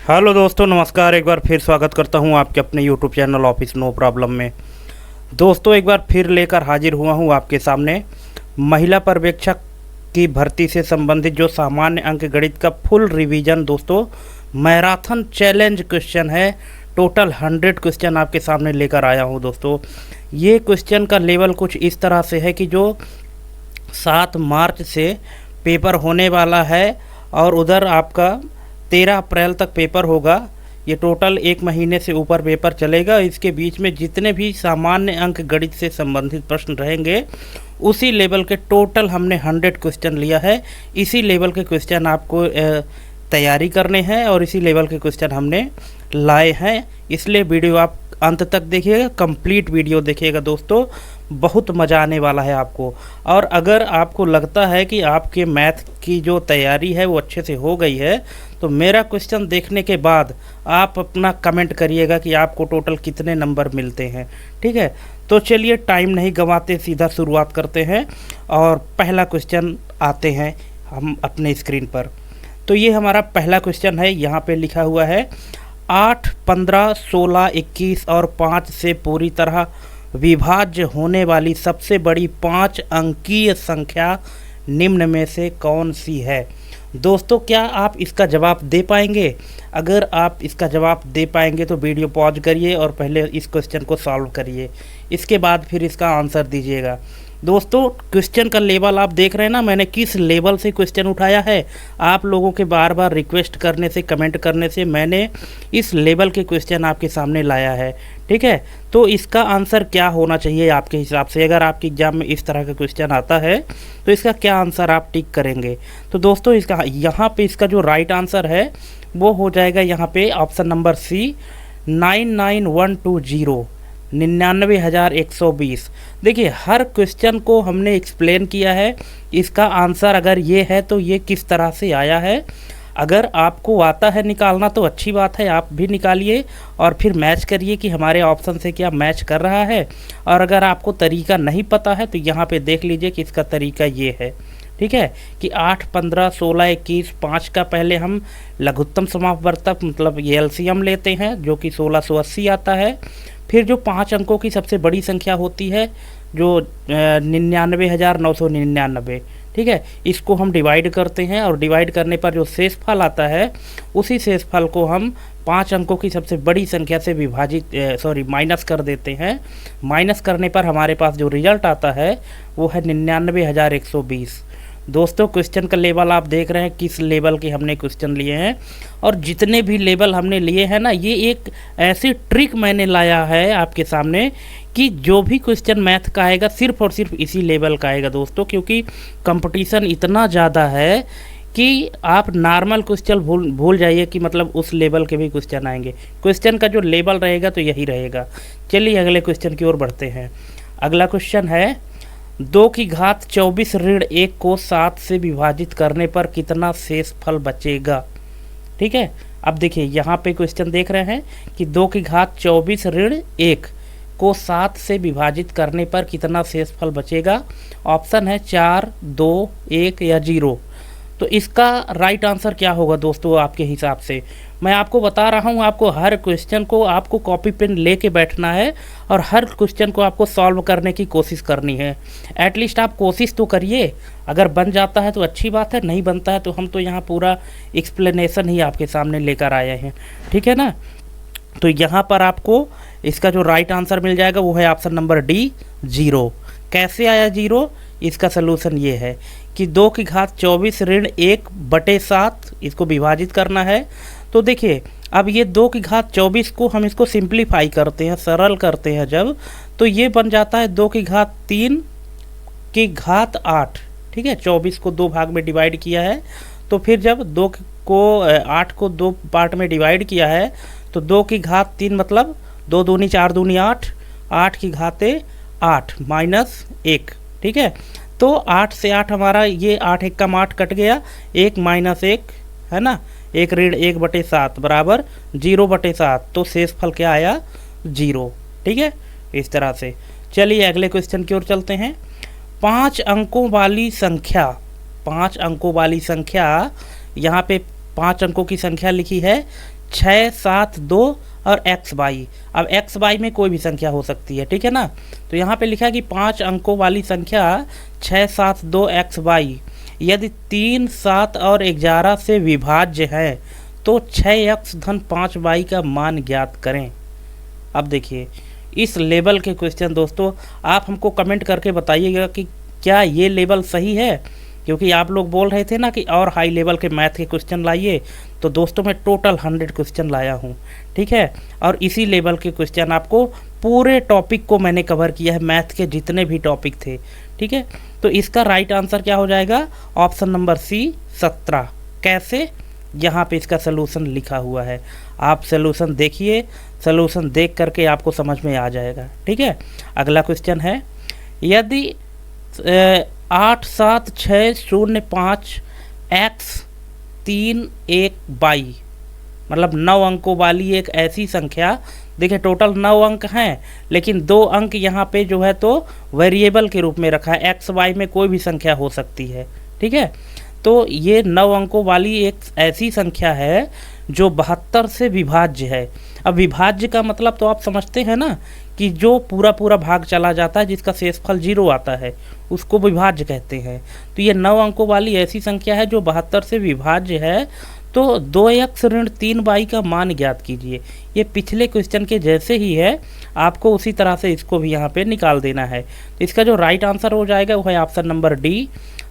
Hello दोस्तों, नमस्कार। एक बार फिर स्वागत करता हूं आपके अपने YouTube channel office no problem में। दोस्तों, एक बार फिर लेकर हाजिर हुआ हूं आपके सामने महिला पर्यवेक्षक की भर्ती से संबंधित जो सामान्य अंक गणित का फुल रिवीजन। दोस्तों, मैराथन चैलेंज क्वेश्चन है। टोटल 100 क्वेश्चन आपके सामने लेकर आया हूँ। दोस्तों, ये क्वेश्चन का लेवल कुछ इस तरह से है कि जो 7 मार्च से पेपर होने वाला है और उधर आपका 13 अप्रैल तक पेपर होगा। ये टोटल 1 महीने से ऊपर पेपर चलेगा। इसके बीच में जितने भी सामान्य अंक गणित से संबंधित प्रश्न रहेंगे उसी लेवल के टोटल हमने 100 क्वेश्चन लिया है। इसी लेवल के क्वेश्चन आपको तैयारी करने हैं और इसी लेवल के क्वेश्चन हमने लाए हैं। इसलिए वीडियो आप अंत तक देखिएगा, कंप्लीट वीडियो देखिएगा। दोस्तों, बहुत मज़ा आने वाला है आपको। और अगर आपको लगता है कि आपके मैथ की जो तैयारी है वो अच्छे से हो गई है तो मेरा क्वेश्चन देखने के बाद आप अपना कमेंट करिएगा कि आपको टोटल कितने नंबर मिलते हैं। ठीक है, तो चलिए टाइम नहीं गंवाते, सीधा शुरुआत करते हैं और पहला क्वेश्चन आते हैं हम अपने स्क्रीन पर। तो ये हमारा पहला क्वेश्चन है। यहाँ पे लिखा हुआ है 8, 15, 16, 21 और 5 से पूरी तरह विभाज्य होने वाली सबसे बड़ी 5 अंकीय संख्या निम्न में से कौन सी है। दोस्तों, क्या आप इसका जवाब दे पाएंगे? अगर आप इसका जवाब दे पाएंगे तो वीडियो पॉज करिए और पहले इस क्वेश्चन को सॉल्व करिए, इसके बाद फिर इसका आंसर दीजिएगा। दोस्तों, क्वेश्चन का लेवल आप देख रहे हैं ना, मैंने किस लेवल से क्वेश्चन उठाया है। आप लोगों के बार बार रिक्वेस्ट करने से, कमेंट करने से मैंने इस लेवल के क्वेश्चन आपके सामने लाया है। ठीक है, तो इसका आंसर क्या होना चाहिए आपके हिसाब से? अगर आपके एग्जाम में इस तरह का क्वेश्चन आता है तो इसका क्या आंसर आप टिक करेंगे? तो दोस्तों, इसका यहाँ पे इसका जो राइट आंसर है वो हो जाएगा यहाँ पे ऑप्शन नंबर सी, 99120, 99,120। देखिए, हर क्वेश्चन को हमने एक्सप्लेन किया है। इसका आंसर अगर ये है तो ये किस तरह से आया है। अगर आपको आता है निकालना तो अच्छी बात है, आप भी निकालिए और फिर मैच करिए कि हमारे ऑप्शन से क्या मैच कर रहा है। और अगर आपको तरीका नहीं पता है तो यहाँ पे देख लीजिए कि इसका तरीका ये है। ठीक है, कि 8, 15, 16, 21, 5 का पहले हम लघुत्तम समापवर्तक मतलब ये एलसीएम लेते हैं जो कि 1680 आता है। फिर जो 5 अंकों की सबसे बड़ी संख्या होती है जो 99,999, ठीक है, इसको हम डिवाइड करते हैं और डिवाइड करने पर जो शेषफल आता है उसी शेषफल को हम 5 अंकों की सबसे बड़ी संख्या से माइनस कर देते हैं। माइनस करने पर हमारे पास जो रिजल्ट आता है वो है 99,120। दोस्तों, क्वेश्चन का लेवल आप देख रहे हैं किस लेवल के हमने क्वेश्चन लिए हैं। और जितने भी लेवल हमने लिए हैं ना, ये एक ऐसी ट्रिक मैंने लाया है आपके सामने कि जो भी क्वेश्चन मैथ का आएगा सिर्फ और सिर्फ इसी लेवल का आएगा। दोस्तों, क्योंकि कंपटीशन इतना ज़्यादा है कि आप नॉर्मल क्वेश्चन भूल जाइए कि मतलब उस लेवल के भी क्वेश्चन आएंगे। क्वेश्चन का जो लेवल रहेगा तो यही रहेगा। चलिए अगले क्वेश्चन की ओर बढ़ते हैं। अगला क्वेश्चन है 2 की घात 24 ऋण 1 को 7 से विभाजित करने पर कितना शेषफल बचेगा। ठीक है, अब देखिए यहाँ पे क्वेश्चन देख रहे हैं कि 2 की घात 24 ऋण 1 को 7 से विभाजित करने पर कितना शेषफल बचेगा। ऑप्शन है 4, 2, 1 या 0। तो इसका राइट आंसर क्या होगा दोस्तों आपके हिसाब से? मैं आपको बता रहा हूँ, आपको हर क्वेश्चन को आपको कॉपी पेन लेके बैठना है और हर क्वेश्चन को आपको सॉल्व करने की कोशिश करनी है। एटलीस्ट आप कोशिश तो करिए। अगर बन जाता है तो अच्छी बात है, नहीं बनता है तो हम तो यहाँ पूरा एक्सप्लेनेशन ही आपके सामने लेकर आए हैं। ठीक है ना, तो यहाँ पर आपको इसका जो राइट आंसर मिल जाएगा वो है ऑप्शन नंबर डी, 0। कैसे आया 0? इसका सलूशन ये है कि 2 की घात 24 ऋण 1/7 इसको विभाजित करना है। तो देखिए, अब ये 2 की घात 24 को हम इसको सिंप्लीफाई करते हैं, सरल करते हैं जब, तो ये बन जाता है 2 की घात 3 की घात 8। ठीक है, 24 को 2 भाग में डिवाइड किया है तो फिर जब 8 को 2 पार्ट में डिवाइड किया है तो 2 की घात 3 मतलब 2 दूनी 4 दूनी 8, 8 की घाते 8 माइनस 1। ठीक है, तो 8 से 8 हमारा ये 8 1 का 8 कट गया, 1 माइनस 1 है ना, 1 ऋण 1/7 बराबर 0/7। तो शेषफल क्या आया? 0। ठीक है, इस तरह से। चलिए अगले क्वेश्चन की ओर चलते हैं। 5 अंकों वाली संख्या, 5 अंकों वाली संख्या, यहाँ पे 5 अंकों की संख्या लिखी है 6, 7, 2 और एक्स वाई। अब एक्स वाई में कोई भी संख्या हो सकती है, ठीक है ना। तो यहाँ पे लिखा है कि 5 अंकों वाली संख्या 6, 7, 2 एक्स वाई यदि 3, 7 और 11 से विभाज्य है तो 6x धन 5y का मान ज्ञात करें। अब देखिए इस लेवल के क्वेश्चन दोस्तों आप हमको कमेंट करके बताइएगा कि क्या ये लेवल सही है, क्योंकि आप लोग बोल रहे थे ना कि और हाई लेवल के मैथ के क्वेश्चन लाइए। तो दोस्तों मैं टोटल 100 क्वेश्चन लाया हूँ, ठीक है। और इसी लेवल के क्वेश्चन आपको पूरे टॉपिक को मैंने कवर किया है, मैथ के जितने भी टॉपिक थे, ठीक है। तो इसका राइट आंसर क्या हो जाएगा, ऑप्शन नंबर सी 17। कैसे, यहाँ पे इसका सलूशन लिखा हुआ है, आप सलूशन देखिए, सलूशन देख करके आपको समझ में आ जाएगा, ठीक है। अगला क्वेश्चन है, यदि 8, 7, 6, 0, 5 x 3, 1 बाई मतलब 9 अंकों वाली एक ऐसी संख्या, देखिए टोटल 9 अंक हैं, लेकिन 2 अंक यहाँ पे जो है तो वेरिएबल के रूप में रखा है, एक्स वाई में कोई भी संख्या हो सकती है, ठीक है। तो ये 9 अंकों वाली एक ऐसी संख्या है जो 72 से विभाज्य है। अब विभाज्य का मतलब तो आप समझते हैं ना कि जो पूरा पूरा भाग चला जाता है, जिसका शेषफल 0 आता है, उसको विभाज्य कहते हैं। तो ये 9 अंकों वाली ऐसी संख्या है जो 72 से विभाज्य है। तो 2x ऋण 3y का मान ज्ञात कीजिए। ये पिछले क्वेश्चन के जैसे ही है, आपको उसी तरह से इसको भी यहाँ पे निकाल देना है। तो इसका जो राइट आंसर हो जाएगा वो है ऑप्शन नंबर डी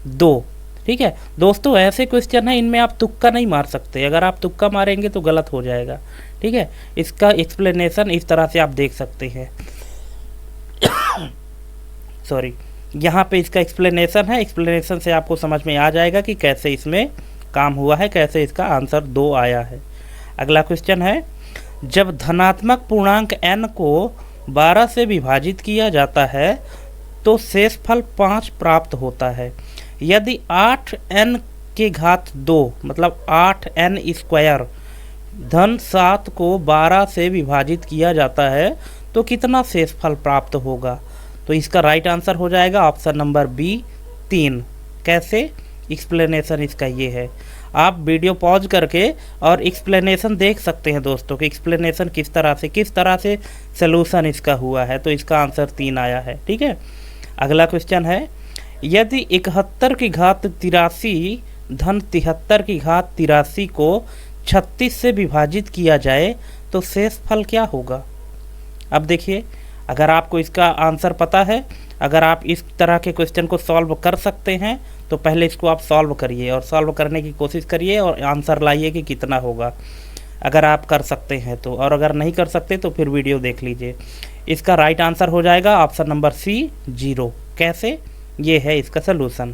2, ठीक है। दोस्तों ऐसे क्वेश्चन है, इनमें आप तुक्का नहीं मार सकते, अगर आप तुक्का मारेंगे तो गलत हो जाएगा, ठीक है। इसका एक्सप्लेनेशन इस तरह से आप देख सकते हैं सॉरी, यहाँ पे इसका एक्सप्लेनेशन है, एक्सप्लेनेशन से आपको समझ में आ जाएगा कि कैसे इसमें काम हुआ है, कैसे इसका आंसर 2 आया है। अगला क्वेश्चन है, जब धनात्मक पूर्णांक n को 12 से विभाजित किया जाता है तो शेषफल 5 प्राप्त होता है। यदि 8n के घात 2 मतलब 8n स्क्वायर धन 7 को 12 से विभाजित किया जाता है तो कितना शेषफल प्राप्त होगा। तो इसका राइट आंसर हो जाएगा ऑप्शन नंबर बी 3। कैसे, एक्सप्लेनेशन इसका ये है, आप वीडियो पॉज करके और एक्सप्लेनेशन देख सकते हैं दोस्तों कि एक्सप्लेनेशन किस तरह से सलूशन इसका हुआ है। तो इसका आंसर 3 आया है, ठीक है। अगला क्वेश्चन है, यदि 71 की घात 83 धन 73 की घात 83 को 36 से विभाजित किया जाए तो शेषफल क्या होगा। अब देखिए, अगर आपको इसका आंसर पता है, अगर आप इस तरह के क्वेश्चन को सॉल्व कर सकते हैं तो पहले इसको आप सॉल्व करिए और सॉल्व करने की कोशिश करिए और आंसर लाइए कि कितना होगा, अगर आप कर सकते हैं तो। और अगर नहीं कर सकते तो फिर वीडियो देख लीजिए। इसका राइट आंसर हो जाएगा ऑप्शन नंबर सी 0। कैसे, ये है इसका सलूशन।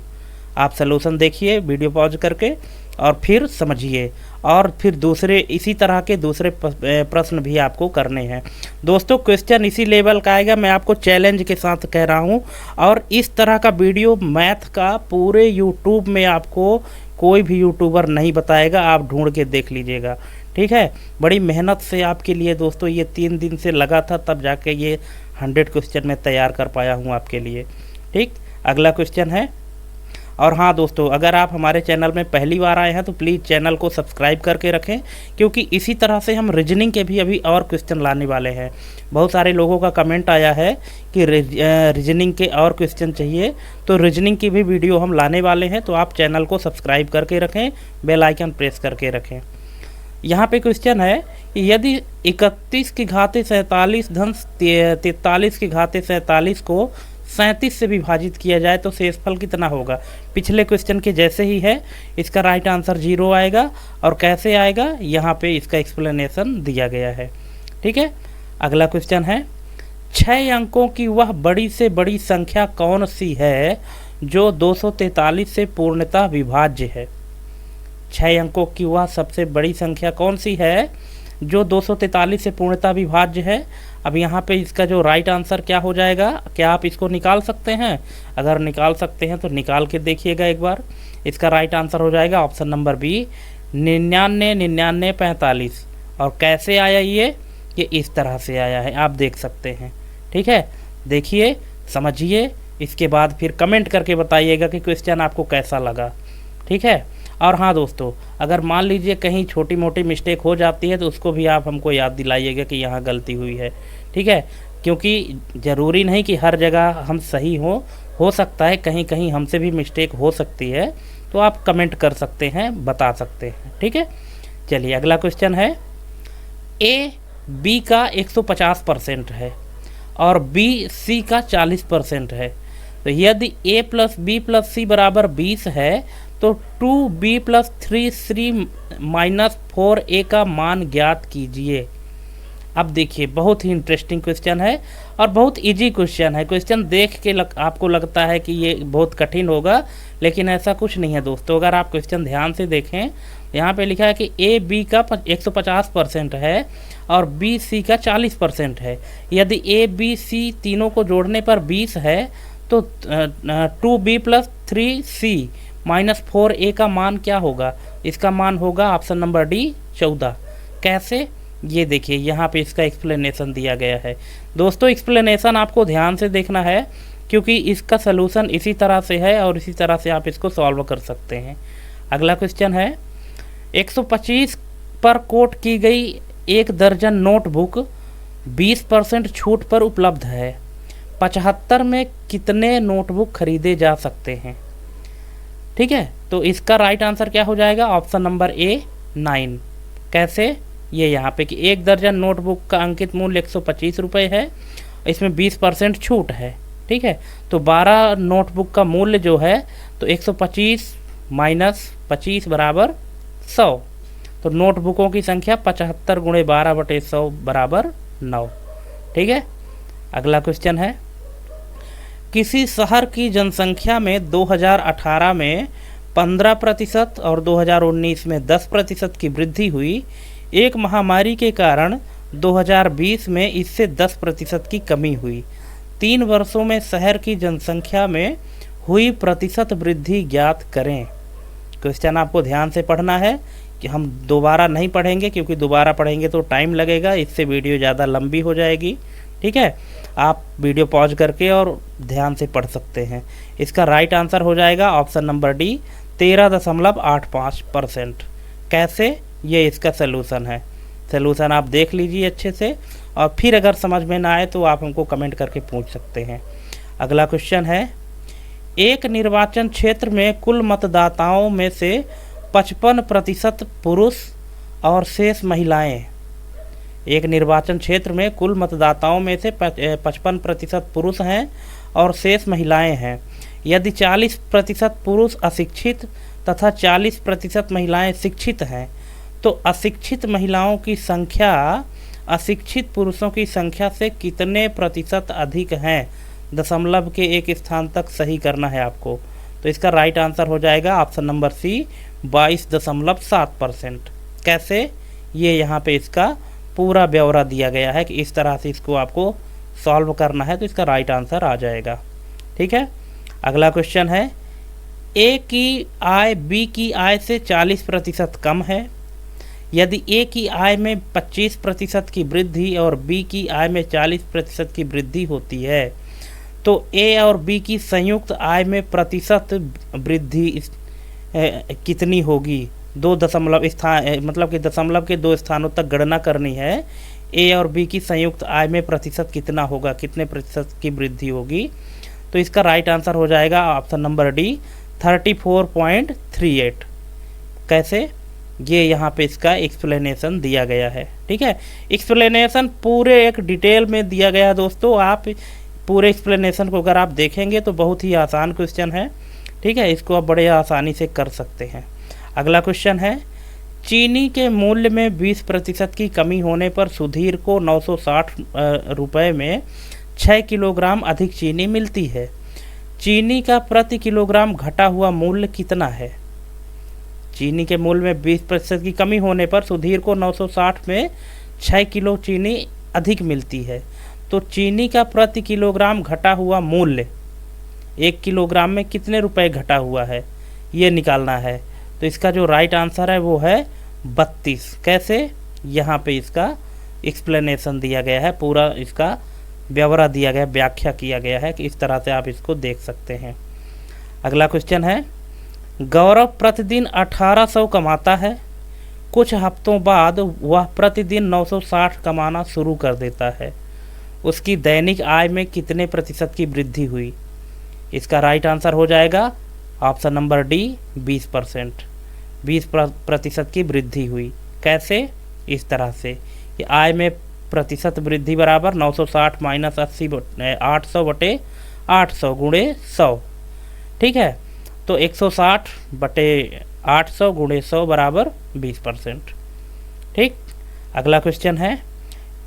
आप सलूशन देखिए वीडियो पॉज करके और फिर समझिए, और फिर दूसरे इसी तरह के दूसरे प्रश्न भी आपको करने हैं। दोस्तों क्वेश्चन इसी लेवल का आएगा, मैं आपको चैलेंज के साथ कह रहा हूँ। और इस तरह का वीडियो मैथ का पूरे यूट्यूब में आपको कोई भी यूट्यूबर नहीं बताएगा, आप ढूंढ के देख लीजिएगा, ठीक है। बड़ी मेहनत से आपके लिए दोस्तों ये 3 दिन से लगा था, तब जाके ये 100 क्वेश्चन मैं तैयार कर पाया हूँ आपके लिए, ठीक। अगला क्वेश्चन है, और हाँ दोस्तों, अगर आप हमारे चैनल में पहली बार आए हैं तो प्लीज़ चैनल को सब्सक्राइब करके रखें, क्योंकि इसी तरह से हम रीजनिंग के भी अभी और क्वेश्चन लाने वाले हैं। बहुत सारे लोगों का कमेंट आया है कि रीजनिंग के और क्वेश्चन चाहिए, तो रीजनिंग की भी वीडियो हम लाने वाले हैं। तो आप चैनल को सब्सक्राइब करके रखें, बेल आइकन प्रेस करके रखें। यहाँ पे क्वेश्चन है कि यदि 31 की घात 47 धन 43 की घात 47 को 37 से विभाजित किया जाए तो शेषफल कितना होगा। पिछले क्वेश्चन के जैसे ही है, इसका राइट आंसर 0 आएगा। और कैसे आएगा, यहाँ पे इसका एक्सप्लेनेशन दिया गया है, ठीक है। अगला क्वेश्चन है, 6 अंकों की वह बड़ी से बड़ी संख्या कौन सी है जो 243 से पूर्णतः विभाज्य है। 6 अंकों की वह सबसे बड़ी संख्या कौन सी है जो 243 से पूर्णतः विभाज्य है। अब यहाँ पे इसका जो राइट आंसर क्या हो जाएगा, क्या आप इसको निकाल सकते हैं। अगर निकाल सकते हैं तो निकाल के देखिएगा एक बार। इसका राइट आंसर हो जाएगा ऑप्शन नंबर बी 99, 99, 45। और कैसे आया ये इस तरह से आया है, आप देख सकते हैं, ठीक है। देखिए, समझिए, इसके बाद फिर कमेंट करके बताइएगा कि क्वेश्चन आपको कैसा लगा, ठीक है। और हाँ दोस्तों, अगर मान लीजिए कहीं छोटी मोटी मिस्टेक हो जाती है तो उसको भी आप हमको याद दिलाइएगा कि यहाँ गलती हुई है, ठीक है। क्योंकि ज़रूरी नहीं कि हर जगह हम सही हो सकता है कहीं कहीं हमसे भी मिस्टेक हो सकती है, तो आप कमेंट कर सकते हैं, बता सकते हैं, ठीक है। चलिए अगला क्वेश्चन है, ए बी का 150% है और बी सी का 40% है। तो यदि a प्लस बी प्लस सी बराबर 20 है तो 2b plus 3c minus 4a का मान ज्ञात कीजिए। अब देखिए बहुत ही इंटरेस्टिंग क्वेश्चन है और बहुत इजी क्वेश्चन है। क्वेश्चन देख के आपको लगता है कि ये बहुत कठिन होगा, लेकिन ऐसा कुछ नहीं है दोस्तों। अगर आप क्वेश्चन ध्यान से देखें, यहाँ पे लिखा है कि ए बी का 150% है और बी सी का 40% है। यदि ए बी सी तीनों को जोड़ने पर 20 है तो 2b plus 3c minus 4a का मान क्या होगा? इसका मान होगा ऑप्शन नंबर डी 14। कैसे? ये देखिए यहाँ पे इसका एक्सप्लेनेशन दिया गया है। दोस्तों एक्सप्लेनेशन आपको ध्यान से देखना है क्योंकि इसका सलूशन इसी तरह से है और इसी तरह से आप इसको सॉल्व कर सकते हैं। अगला क्वेश्चन है, 125 पर कोट की गई 1 दर्जन नोटबुक 20% छूट पर उपलब्ध है। 75 में कितने नोटबुक खरीदे जा सकते हैं? ठीक है, तो इसका राइट आंसर क्या हो जाएगा? Option number A 9। कैसे? ये यहाँ पे कि 1 दर्जन नोटबुक का अंकित मूल्य 125 रुपये है, इसमें 20% छूट है। ठीक है, तो 12 नोटबुक का मूल्य जो है तो 125 माइनस 25 बराबर 100। तो नोटबुकों की संख्या 75 गुणे 12/100 बराबर 9। ठीक है, अगला क्वेश्चन है, किसी शहर की जनसंख्या में 2018 में 15% और 2019 में 10% की वृद्धि हुई। एक महामारी के कारण 2020 में इससे 10% की कमी हुई। 3 वर्षों में शहर की जनसंख्या में हुई प्रतिशत वृद्धि ज्ञात करें। क्वेश्चन आपको ध्यान से पढ़ना है कि हम दोबारा नहीं पढ़ेंगे क्योंकि दोबारा पढ़ेंगे तो टाइम लगेगा, इससे वीडियो ज़्यादा लंबी हो जाएगी। ठीक है, आप वीडियो पॉज करके और ध्यान से पढ़ सकते हैं। इसका राइट आंसर हो जाएगा ऑप्शन नंबर डी 13.85%। कैसे? ये इसका सलूशन है। सलूशन आप देख लीजिए अच्छे से और फिर अगर समझ में ना आए तो आप हमको कमेंट करके पूछ सकते हैं। अगला क्वेश्चन है, एक निर्वाचन क्षेत्र में कुल मतदाताओं में से 55% पुरुष और शेष महिलाएं। एक निर्वाचन क्षेत्र में कुल मतदाताओं में से 55% पुरुष हैं और शेष महिलाएं हैं। यदि 40% पुरुष अशिक्षित तथा 40% महिलाएं शिक्षित हैं तो अशिक्षित महिलाओं की संख्या अशिक्षित पुरुषों की संख्या से कितने प्रतिशत अधिक हैं? दशमलव के एक स्थान तक सही करना है आपको। तो इसका राइट आंसर हो जाएगा ऑप्शन नंबर सी 22.7%। कैसे? ये यहाँ पे इसका पूरा ब्यौरा दिया गया है कि इस तरह से इसको आपको सॉल्व करना है, तो इसका राइट आंसर आ जाएगा। ठीक है, अगला क्वेश्चन है, ए की आय बी की आय से 40% कम है। यदि ए की आय में 25% की वृद्धि और बी की आय में 40% की वृद्धि होती है तो ए और बी की संयुक्त आय में प्रतिशत वृद्धि कितनी होगी? 2 दशमलव स्थान मतलब कि दशमलव के 2 स्थानों तक गणना करनी है। ए और बी की संयुक्त आय में प्रतिशत कितना होगा, कितने प्रतिशत की वृद्धि होगी? तो इसका राइट आंसर हो जाएगा ऑप्शन नंबर डी 34.38। कैसे? ये यहाँ पे इसका एक्सप्लेनेशन दिया गया है। ठीक है, एक्सप्लेनेशन पूरे एक डिटेल में दिया गया है दोस्तों। आप पूरे एक्सप्लेनेशन को अगर आप देखेंगे तो बहुत ही आसान क्वेश्चन है। ठीक है, इसको आप बड़े आसानी से कर सकते हैं। अगला क्वेश्चन है, चीनी के मूल्य में 20% की कमी होने पर सुधीर को 960 रुपये में 6 किलोग्राम अधिक चीनी मिलती है। चीनी का प्रति किलोग्राम घटा हुआ मूल्य कितना है? चीनी के मूल्य में 20% की कमी होने पर सुधीर को 960 में 6 किलो चीनी अधिक मिलती है। तो चीनी का प्रति किलोग्राम घटा हुआ मूल्य 1 किलोग्राम में कितने रुपए घटा हुआ है, ये निकालना है। तो इसका जो राइट आंसर है वो है 32। कैसे? यहाँ पे इसका एक्सप्लेनेशन दिया गया है, पूरा इसका ब्यौरा दिया गया, व्याख्या किया गया है कि इस तरह से आप इसको देख सकते हैं। अगला क्वेश्चन है, गौरव प्रतिदिन 1800 कमाता है। कुछ हफ्तों बाद वह प्रतिदिन 960 कमाना शुरू कर देता है। उसकी दैनिक आय में कितने प्रतिशत की वृद्धि हुई? इसका राइट आंसर हो जाएगा ऑप्शन नंबर डी 20%। 20% की वृद्धि हुई। कैसे? इस तरह से कि आय में प्रतिशत वृद्धि बराबर 960 माइनस 800 बटे 800 गुणे 100। ठीक है, तो 160 बटे 800 गुणे 100 बराबर 20%। ठीक, अगला क्वेश्चन है,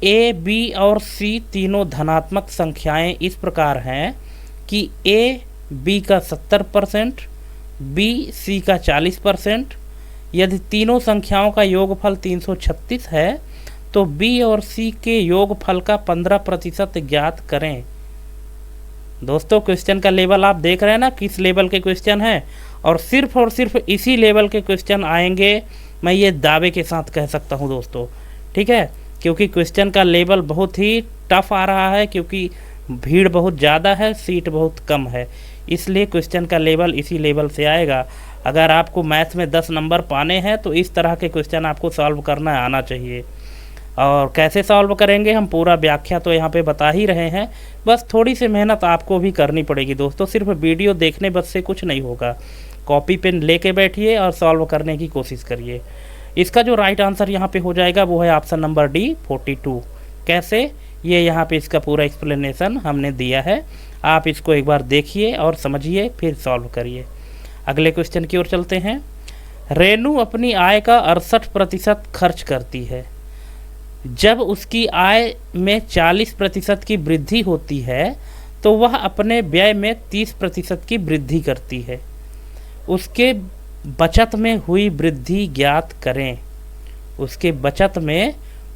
ए, बी और सी तीनों धनात्मक संख्याएं इस प्रकार हैं कि ए बी का 70%, बी सी का 40%। यदि तीनों संख्याओं का योगफल 336 है तो बी और सी के योगफल का 15% ज्ञात करें। दोस्तों, क्वेश्चन का लेवल आप देख रहे हैं ना, किस लेवल के क्वेश्चन हैं, और सिर्फ इसी लेवल के क्वेश्चन आएंगे, मैं ये दावे के साथ कह सकता हूँ दोस्तों। ठीक है, क्योंकि क्वेश्चन का लेवल बहुत ही टफ आ रहा है, क्योंकि भीड़ बहुत ज़्यादा है, सीट बहुत कम है, इसलिए क्वेश्चन का लेवल इसी लेवल से आएगा। अगर आपको मैथ में 10 नंबर पाने हैं तो इस तरह के क्वेश्चन आपको सॉल्व करना आना चाहिए। और कैसे सॉल्व करेंगे, हम पूरा व्याख्या तो यहाँ पे बता ही रहे हैं, बस थोड़ी सी मेहनत आपको भी करनी पड़ेगी दोस्तों। सिर्फ वीडियो देखने बस से कुछ नहीं होगा, कॉपी पेन लेके बैठिए और सॉल्व करने की कोशिश करिए। इसका जो राइट आंसर यहाँ पे हो जाएगा वो है ऑप्शन नंबर डी 42। कैसे? ये यहाँ पे इसका पूरा एक्सप्लेनेशन हमने दिया है, आप इसको एक बार देखिए और समझिए, फिर सॉल्व करिए। अगले क्वेश्चन की ओर चलते हैं। रेनू अपनी आय का 68% खर्च करती है। जब उसकी आय में 40% की वृद्धि होती है तो वह अपने व्यय में 30% की वृद्धि करती है। उसके बचत में हुई वृद्धि ज्ञात करें। उसके बचत में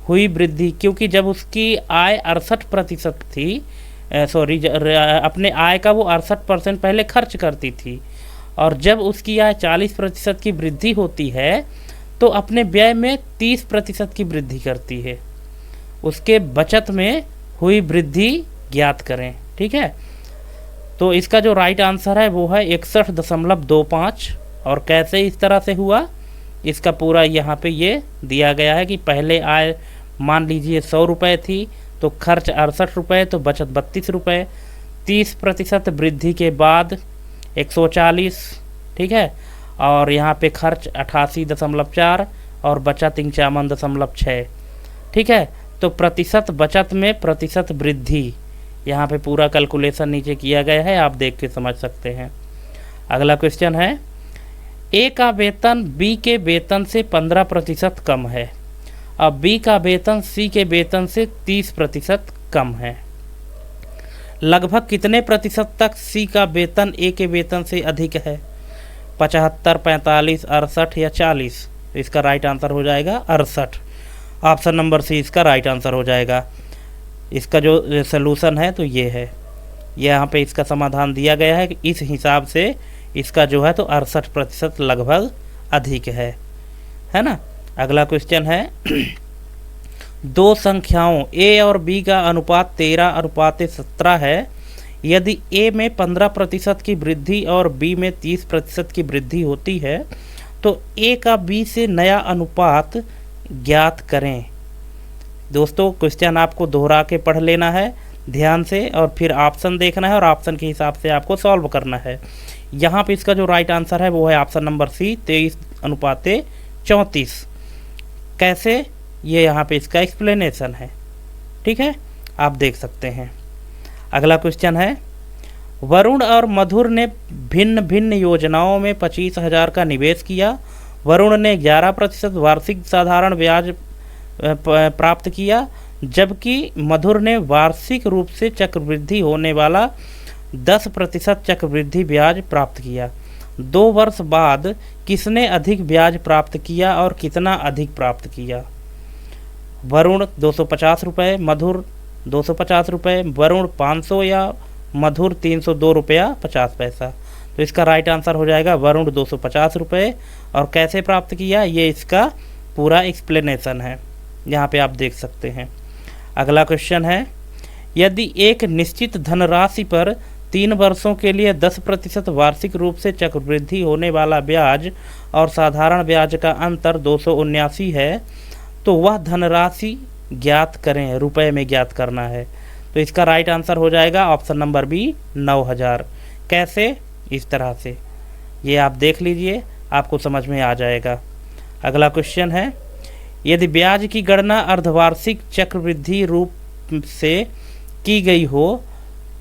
हुई वृद्धि, क्योंकि जब उसकी आय 68% थी, अपने आय का वो 68% पहले खर्च करती थी, और जब उसकी आय 40% की वृद्धि होती है तो अपने व्यय में 30% की वृद्धि करती है। उसके बचत में हुई वृद्धि ज्ञात करें। ठीक है, तो इसका जो राइट आंसर है वो है 61.25। और कैसे इस तरह से हुआ, इसका पूरा यहाँ पे ये दिया गया है कि पहले आय मान लीजिए 100 रुपये थी, तो खर्च 68 रुपये, तो बचत 32 रुपये। 30% वृद्धि के बाद 140। ठीक है, और यहाँ पे खर्च 88.4 और बचत 51.6। ठीक है, तो प्रतिशत बचत में प्रतिशत वृद्धि, यहाँ पे पूरा कैलकुलेशन नीचे किया गया है, आप देख के समझ सकते हैं। अगला क्वेश्चन है, ए का वेतन बी के वेतन से 15% कम है। अब बी का वेतन सी के वेतन से 30% कम है। लगभग कितने प्रतिशत तक सी का वेतन ए के वेतन से अधिक है? 75, 45, 68 या 40? इसका राइट आंसर हो जाएगा 68। ऑप्शन नंबर सी इसका राइट आंसर हो जाएगा। इसका जो सलूशन है तो ये है, यहाँ पे इसका समाधान दिया गया है कि इस हिसाब से इसका जो है तो 68% लगभग अधिक है ना। अगला क्वेश्चन है, दो संख्याओं ए और बी का अनुपात 13:17 है। यदि ए में 15% की वृद्धि और बी में 30% की वृद्धि होती है तो ए का बी से नया अनुपात ज्ञात करें। दोस्तों, क्वेश्चन आपको दोहरा के पढ़ लेना है ध्यान से, और फिर ऑप्शन देखना है और ऑप्शन के हिसाब से आपको सॉल्व करना है। यहाँ पे इसका जो राइट आंसर है वो है ऑप्शन नंबर सी 23:34। कैसे, ये यहाँ पे इसका एक्सप्लेनेशन है। ठीक है, आप देख सकते हैं। अगला क्वेश्चन है, वरुण और मधुर ने भिन्न भिन्न योजनाओं में 25,000 का निवेश किया। वरुण ने 11% वार्षिक साधारण ब्याज प्राप्त किया, जबकि मधुर ने वार्षिक रूप से चक्रवृद्धि होने वाला 10% चक्रवृद्धि ब्याज प्राप्त किया। 2 वर्ष बाद किसने अधिक ब्याज प्राप्त किया और कितना अधिक प्राप्त किया? वरुण 250 रुपये, मधुर 250 रुपये, वरुण 500 या मधुर 302 रुपया 50 पैसा? तो इसका राइट आंसर हो जाएगा वरुण 250 रुपये। और कैसे प्राप्त किया, ये इसका पूरा एक्सप्लेनेशन है, यहाँ पे आप देख सकते हैं। अगला क्वेश्चन है, यदि एक निश्चित धनराशि पर 3 वर्षों के लिए 10% वार्षिक रूप से चक्रवृद्धि होने वाला ब्याज और साधारण ब्याज का अंतर 279 है, तो वह धनराशि ज्ञात करें, रुपए में ज्ञात करना है। तो इसका राइट आंसर हो जाएगा ऑप्शन नंबर बी 9000। कैसे? इस तरह से, ये आप देख लीजिए, आपको समझ में आ जाएगा। अगला क्वेश्चन है, यदि ब्याज की गणना अर्धवार्षिक चक्रवृद्धि रूप से की गई हो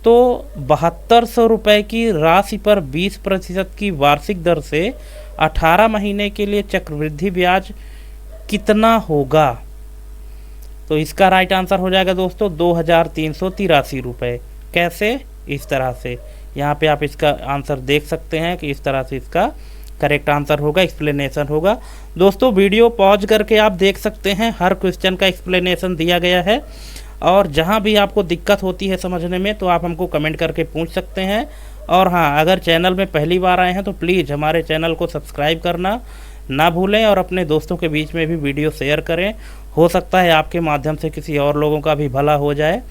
तो 7200 रुपये की राशि पर 20% की वार्षिक दर से 18 महीने के लिए चक्रवृद्धि ब्याज कितना होगा? तो इसका राइट आंसर हो जाएगा दोस्तों 2383 रुपये। कैसे? इस तरह से, यहाँ पे आप इसका आंसर देख सकते हैं कि इस तरह से इसका करेक्ट आंसर होगा, एक्सप्लेनेशन होगा। दोस्तों वीडियो पॉज करके आप देख सकते हैं, हर क्वेश्चन का एक्सप्लेनेशन दिया गया है, और जहाँ भी आपको दिक्कत होती है समझने में तो आप हमको कमेंट करके पूछ सकते हैं। और हाँ, अगर चैनल में पहली बार आए हैं तो प्लीज़ हमारे चैनल को सब्सक्राइब करना ना भूलें और अपने दोस्तों के बीच में भी वीडियो शेयर करें। हो सकता है आपके माध्यम से किसी और लोगों का भी भला हो जाए।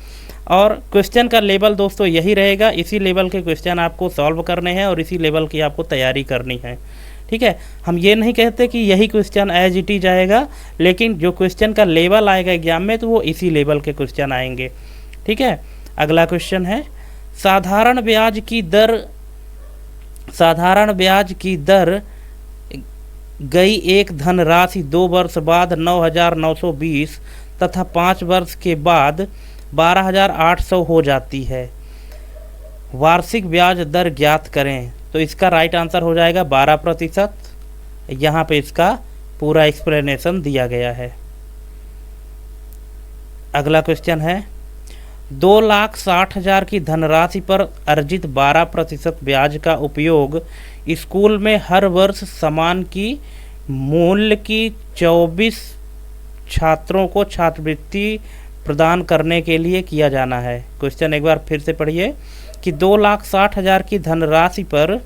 और क्वेश्चन का लेवल दोस्तों यही रहेगा, इसी लेवल के क्वेश्चन आपको सॉल्व करने हैं और इसी लेवल की आपको तैयारी करनी है। ठीक है, हम ये नहीं कहते कि यही क्वेश्चन एज इट इज आएगा, लेकिन जो क्वेश्चन का लेवल आएगा एग्जाम में तो वो इसी लेवल के क्वेश्चन आएंगे। ठीक है, अगला क्वेश्चन है, साधारण ब्याज की दर गई एक धनराशि 2 वर्ष बाद 9920 तथा 5 वर्ष के बाद 12800 हो जाती है। वार्षिक ब्याज दर ज्ञात करें। तो इसका राइट आंसर हो जाएगा 12%। यहाँ पे इसका पूरा एक्सप्लेनेशन दिया गया है। अगला क्वेश्चन है, 2,60,000 की धनराशि पर अर्जित 12% ब्याज का उपयोग स्कूल में हर वर्ष समान की मूल्य की 24 छात्रों को छात्रवृत्ति प्रदान करने के लिए किया जाना है। क्वेश्चन एक बार फिर से पढ़िए कि 2,60,000 की धनराशि पर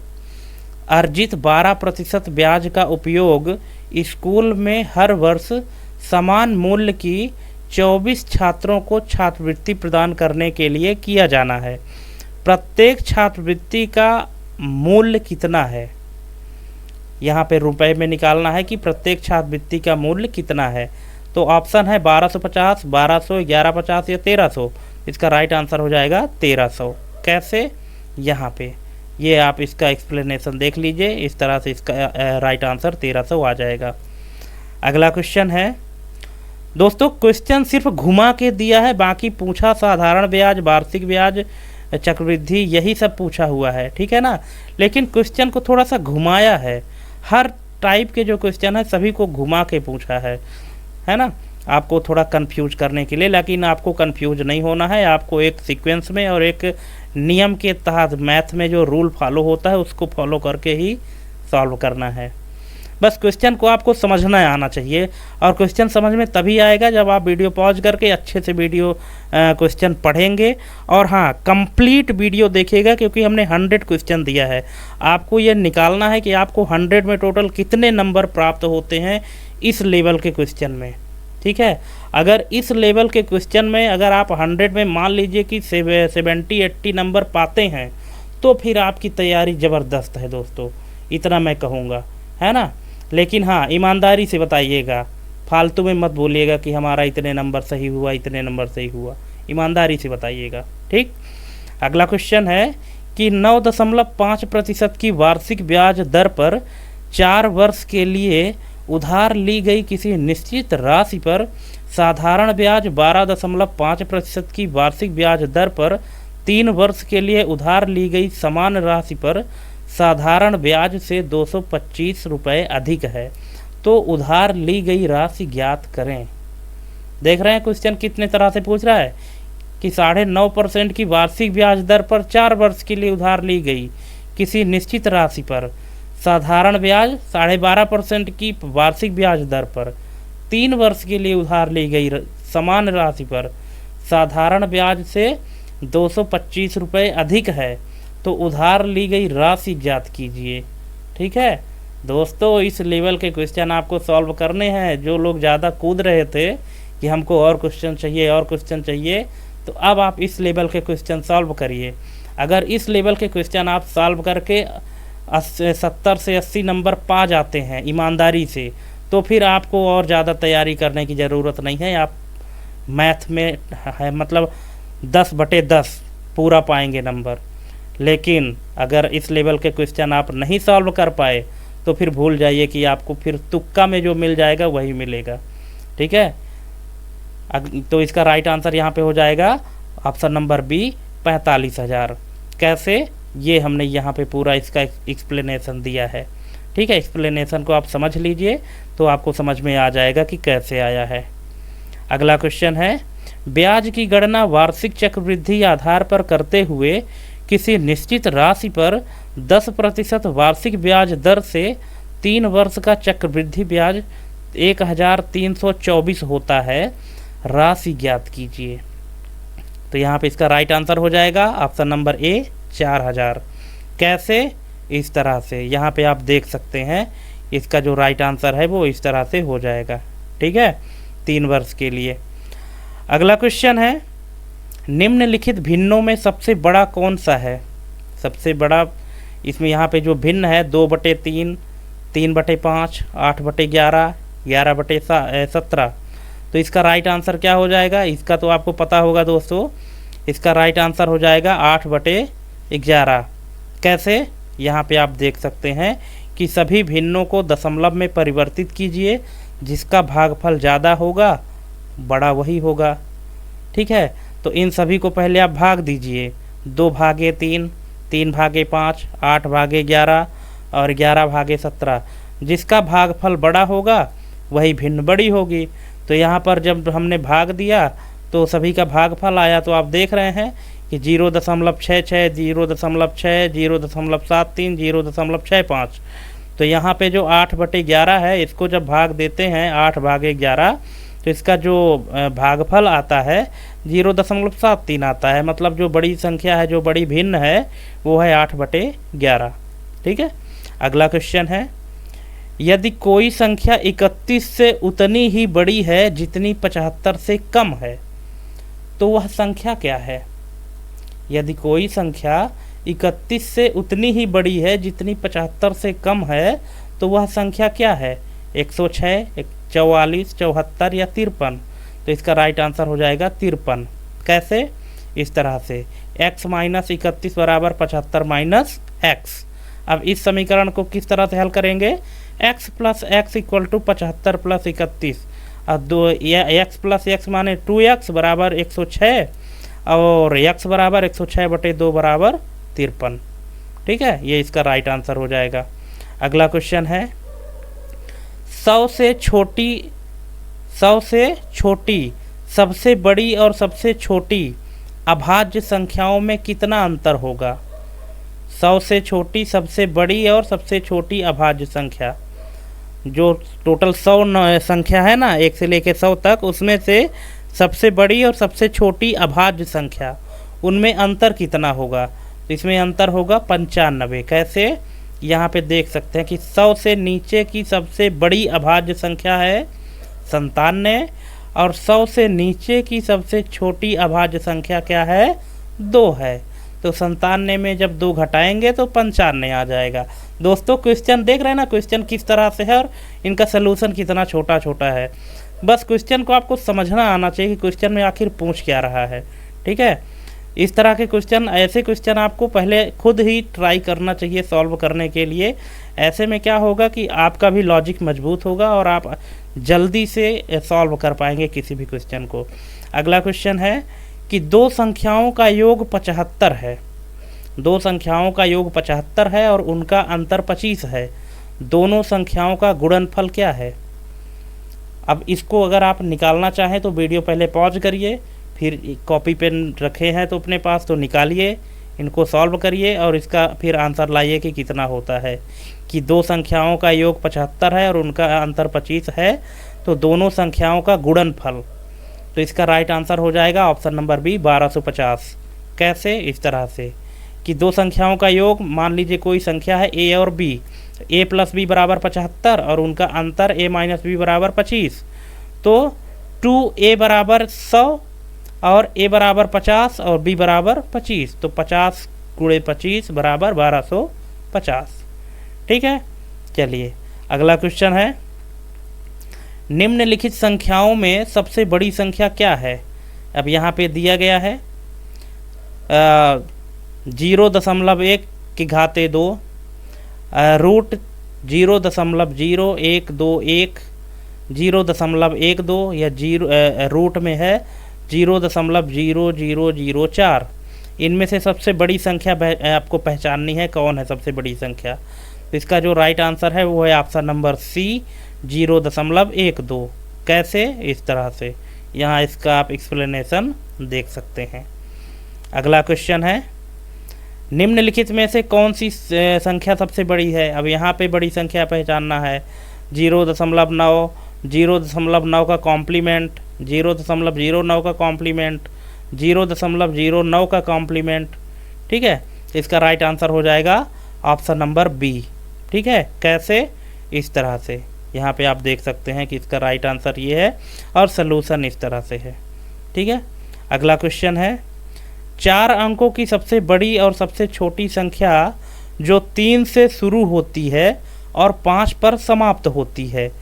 अर्जित 12% ब्याज का उपयोग स्कूल में हर वर्ष समान मूल्य की 24 छात्रों को छात्रवृत्ति प्रदान करने के लिए किया जाना है। प्रत्येक छात्रवृत्ति का मूल्य कितना है? यहाँ पे रुपए में निकालना है कि प्रत्येक छात्रवृत्ति का मूल्य कितना है। तो ऑप्शन है 1250, 1200, 1150 या 1300। इसका राइट आंसर हो जाएगा 1300। कैसे? यहाँ पे ये आप इसका एक्सप्लेनेशन देख लीजिए, इस तरह से इसका राइट आंसर 1300 आ जाएगा। अगला क्वेश्चन है दोस्तों, क्वेश्चन सिर्फ घुमा के दिया है, बाकी पूछा साधारण ब्याज, वार्षिक ब्याज, चक्रवृद्धि, यही सब पूछा हुआ है। ठीक है ना, लेकिन क्वेश्चन को थोड़ा सा घुमाया है। हर टाइप के जो क्वेश्चन है सभी को घुमा के पूछा है ना, आपको थोड़ा कंफ्यूज करने के लिए। लेकिन आपको कंफ्यूज नहीं होना है, आपको एक सीक्वेंस में और एक नियम के तहत मैथ में जो रूल फॉलो होता है उसको फॉलो करके ही सॉल्व करना है। बस क्वेश्चन को आपको समझना आना चाहिए, और क्वेश्चन समझ में तभी आएगा जब आप वीडियो पॉज करके अच्छे से वीडियो क्वेश्चन पढ़ेंगे। और हाँ, कंप्लीट वीडियो देखिएगा, क्योंकि हमने 100 क्वेश्चन दिया है। आपको ये निकालना है कि आपको 100 में टोटल कितने नंबर प्राप्त होते हैं इस लेवल के क्वेश्चन में। ठीक है, अगर इस लेवल के क्वेश्चन में अगर आप 100 में मान लीजिए कि 70-80 नंबर पाते हैं तो फिर आपकी तैयारी ज़बरदस्त है दोस्तों, इतना मैं कहूँगा, है ना। लेकिन हाँ, ईमानदारी से बताइएगा, फालतू में मत बोलिएगा कि हमारा इतने नंबर सही हुआ, इतने नंबर सही हुआ। ईमानदारी से बताइएगा। ठीक, अगला क्वेश्चन है कि 9.5% की वार्षिक ब्याज दर पर 4 वर्ष के लिए उधार ली गई किसी निश्चित राशि पर साधारण ब्याज 12.5% की वार्षिक ब्याज दर पर 3 वर्ष के लिए उधार ली गई समान राशि पर साधारण ब्याज से 225 रुपये अधिक है, तो उधार ली गई राशि ज्ञात करें। देख रहे हैं क्वेश्चन कितने तरह से पूछ रहा है कि 9.5% की वार्षिक ब्याज दर पर 4 वर्ष के लिए उधार ली गई किसी निश्चित राशि पर साधारण ब्याज 12.5% की वार्षिक ब्याज दर पर 3 वर्ष के लिए उधार ली गई समान राशि पर साधारण ब्याज से 225 रुपये अधिक है, तो उधार ली गई राशि ज्ञात कीजिए। ठीक है दोस्तों, इस लेवल के क्वेश्चन आपको सॉल्व करने हैं। जो लोग ज़्यादा कूद रहे थे कि हमको और क्वेश्चन चाहिए और क्वेश्चन चाहिए, तो अब आप इस लेवल के क्वेश्चन सॉल्व करिए। अगर इस लेवल के क्वेश्चन आप सॉल्व करके 70 से 80 नंबर पा जाते हैं ईमानदारी से, तो फिर आपको और ज़्यादा तैयारी करने की ज़रूरत नहीं है। आप मैथ में है मतलब 10/10 पूरा पाएंगे नंबर। लेकिन अगर इस लेवल के क्वेश्चन आप नहीं सॉल्व कर पाए तो फिर भूल जाइए कि आपको फिर तुक्का में जो मिल जाएगा वही मिलेगा। ठीक है, तो इसका राइट आंसर यहाँ पे हो जाएगा ऑप्शन नंबर बी 45,000। कैसे, ये हमने यहाँ पे पूरा इसका एक्सप्लेनेशन दिया है। ठीक है, एक्सप्लेनेशन को आप समझ लीजिए तो आपको समझ में आ जाएगा कि कैसे आया है। अगला क्वेश्चन है, ब्याज की गणना वार्षिक चक्रवृद्धि आधार पर करते हुए किसी निश्चित राशि पर 10% वार्षिक ब्याज दर से 3 वर्ष का चक्रवृद्धि ब्याज 1324 होता है, राशि ज्ञात कीजिए। तो यहाँ पे इसका राइट आंसर हो जाएगा ऑप्शन नंबर ए 4000। कैसे, इस तरह से यहाँ पे आप देख सकते हैं इसका जो राइट आंसर है वो इस तरह से हो जाएगा। ठीक है, 3 वर्ष के लिए। अगला क्वेश्चन है, निम्नलिखित भिन्नों में सबसे बड़ा कौन सा है? सबसे बड़ा इसमें यहाँ पे जो भिन्न है 2/3, 3/5, 8/11, 11/17। तो इसका राइट आंसर क्या हो जाएगा? इसका तो आपको पता होगा दोस्तों, इसका राइट आंसर हो जाएगा 8/11। कैसे, यहाँ पे आप देख सकते हैं कि सभी भिन्नों को दशमलव में परिवर्तित कीजिए, जिसका भागफल ज़्यादा होगा बड़ा वही होगा। ठीक है, तो इन सभी को पहले आप भाग दीजिए, 2/3, 3/5, 8/11 और 11/17। जिसका भागफल बड़ा होगा वही भिन्न बड़ी होगी। तो यहाँ पर जब हमने भाग दिया तो सभी का भागफल आया, तो आप देख रहे हैं कि 0.66, 0.6, 0.73, 0.65। तो यहाँ पे जो 8/11 है, इसको जब भाग देते हैं 8/11, तो इसका जो भागफल आता है 0.73 आता है। मतलब जो बड़ी संख्या है, जो बड़ी भिन्न है, वो है 8/11। ठीक है, अगला क्वेश्चन है, यदि कोई संख्या 31 से उतनी ही बड़ी है जितनी 75 से कम है, तो वह संख्या क्या है? यदि कोई संख्या 31 से उतनी ही बड़ी है जितनी 75 से कम है, तो वह संख्या क्या है? 106, 44, 74 या 53? तो इसका राइट आंसर हो जाएगा 53। कैसे? इस तरह से x - 31 बराबर 75 माइनस x। अब इस समीकरण को किस तरह से हल करेंगे? x + x = 75 + 31। अब x + x माने 2x बराबर 106 और x बराबर 106/2 बराबर 53। ठीक है, ये इसका राइट आंसर हो जाएगा। अगला क्वेश्चन है, 100 से छोटी सबसे बड़ी और सबसे छोटी अभाज्य संख्याओं में कितना अंतर होगा? 100 से छोटी सबसे बड़ी और सबसे छोटी अभाज्य संख्या, जो टोटल 100 संख्या है ना, 1 से लेकर 100 तक, उसमें से सबसे बड़ी और सबसे छोटी अभाज्य संख्या, उनमें अंतर कितना होगा? तो इसमें अंतर होगा 95। कैसे? यहाँ पे देख सकते हैं कि 100 से नीचे की सबसे बड़ी अभाज्य संख्या है 97 और 100 से नीचे की सबसे छोटी अभाज्य संख्या क्या है? 2 है। तो 97 में जब 2 घटाएंगे तो 95 आ जाएगा। दोस्तों क्वेश्चन देख रहे हैं ना, क्वेश्चन किस तरह से है और इनका सलूशन कितना छोटा छोटा है। बस क्वेश्चन को आपको समझना आना चाहिए कि क्वेश्चन में आखिर पूछ क्या रहा है। ठीक है, इस तरह के क्वेश्चन, ऐसे क्वेश्चन आपको पहले खुद ही ट्राई करना चाहिए सॉल्व करने के लिए। ऐसे में क्या होगा कि आपका भी लॉजिक मजबूत होगा और आप जल्दी से सॉल्व कर पाएंगे किसी भी क्वेश्चन को। अगला क्वेश्चन है कि 2 संख्याओं का योग 75 है। 2 संख्याओं का योग 75 है और उनका अंतर 25 है। दोनों संख्याओं का गुणनफल क्या है? अब इसको अगर आप निकालना चाहें तो वीडियो पहले पॉज करिए, फिर कॉपी पेन रखे हैं तो अपने पास तो निकालिए, इनको सॉल्व करिए और इसका फिर आंसर लाइए कि कितना होता है। कि 2 संख्याओं का योग 75 है और उनका अंतर 25 है, तो दोनों संख्याओं का गुणनफल। तो इसका राइट आंसर हो जाएगा ऑप्शन नंबर बी 1250। कैसे? इस तरह से कि 2 संख्याओं का योग, मान लीजिए कोई संख्या है a और b, a + b बराबर 75 और उनका अंतर a - b बराबर 25। तो 2a बराबर 100 और a बराबर 50 और b बराबर 25। तो 50 गुणे 25 बराबर 1250। ठीक है, चलिए अगला क्वेश्चन है, निम्नलिखित संख्याओं में सबसे बड़ी संख्या क्या है। अब यहाँ पे दिया गया है 0.1 की घाते 2, रूट 0.0121, 0.12 या रूट में है 0.0004। इनमें से सबसे बड़ी संख्या आपको पहचाननी है, कौन है सबसे बड़ी संख्या। तो इसका जो राइट आंसर है वो है ऑप्शन नंबर सी 0.12। कैसे, इस तरह से, यहाँ इसका आप एक्सप्लेनेशन देख सकते हैं। अगला क्वेश्चन है, निम्नलिखित में से कौन सी संख्या सबसे बड़ी है। अब यहाँ पे बड़ी संख्या पहचानना है, 0.9, 0.9 का कॉम्प्लीमेंट, 0.09 का कॉम्प्लीमेंट, 0.09 का कॉम्प्लीमेंट। ठीक है, इसका राइट आंसर हो जाएगा ऑप्शन नंबर बी। ठीक है, कैसे, इस तरह से यहाँ पे आप देख सकते हैं कि इसका राइट आंसर ये है और सलूशन इस तरह से है। ठीक है, अगला क्वेश्चन है, 4 अंकों की सबसे बड़ी और सबसे छोटी संख्या जो 3 से शुरू होती है और 5 पर समाप्त होती है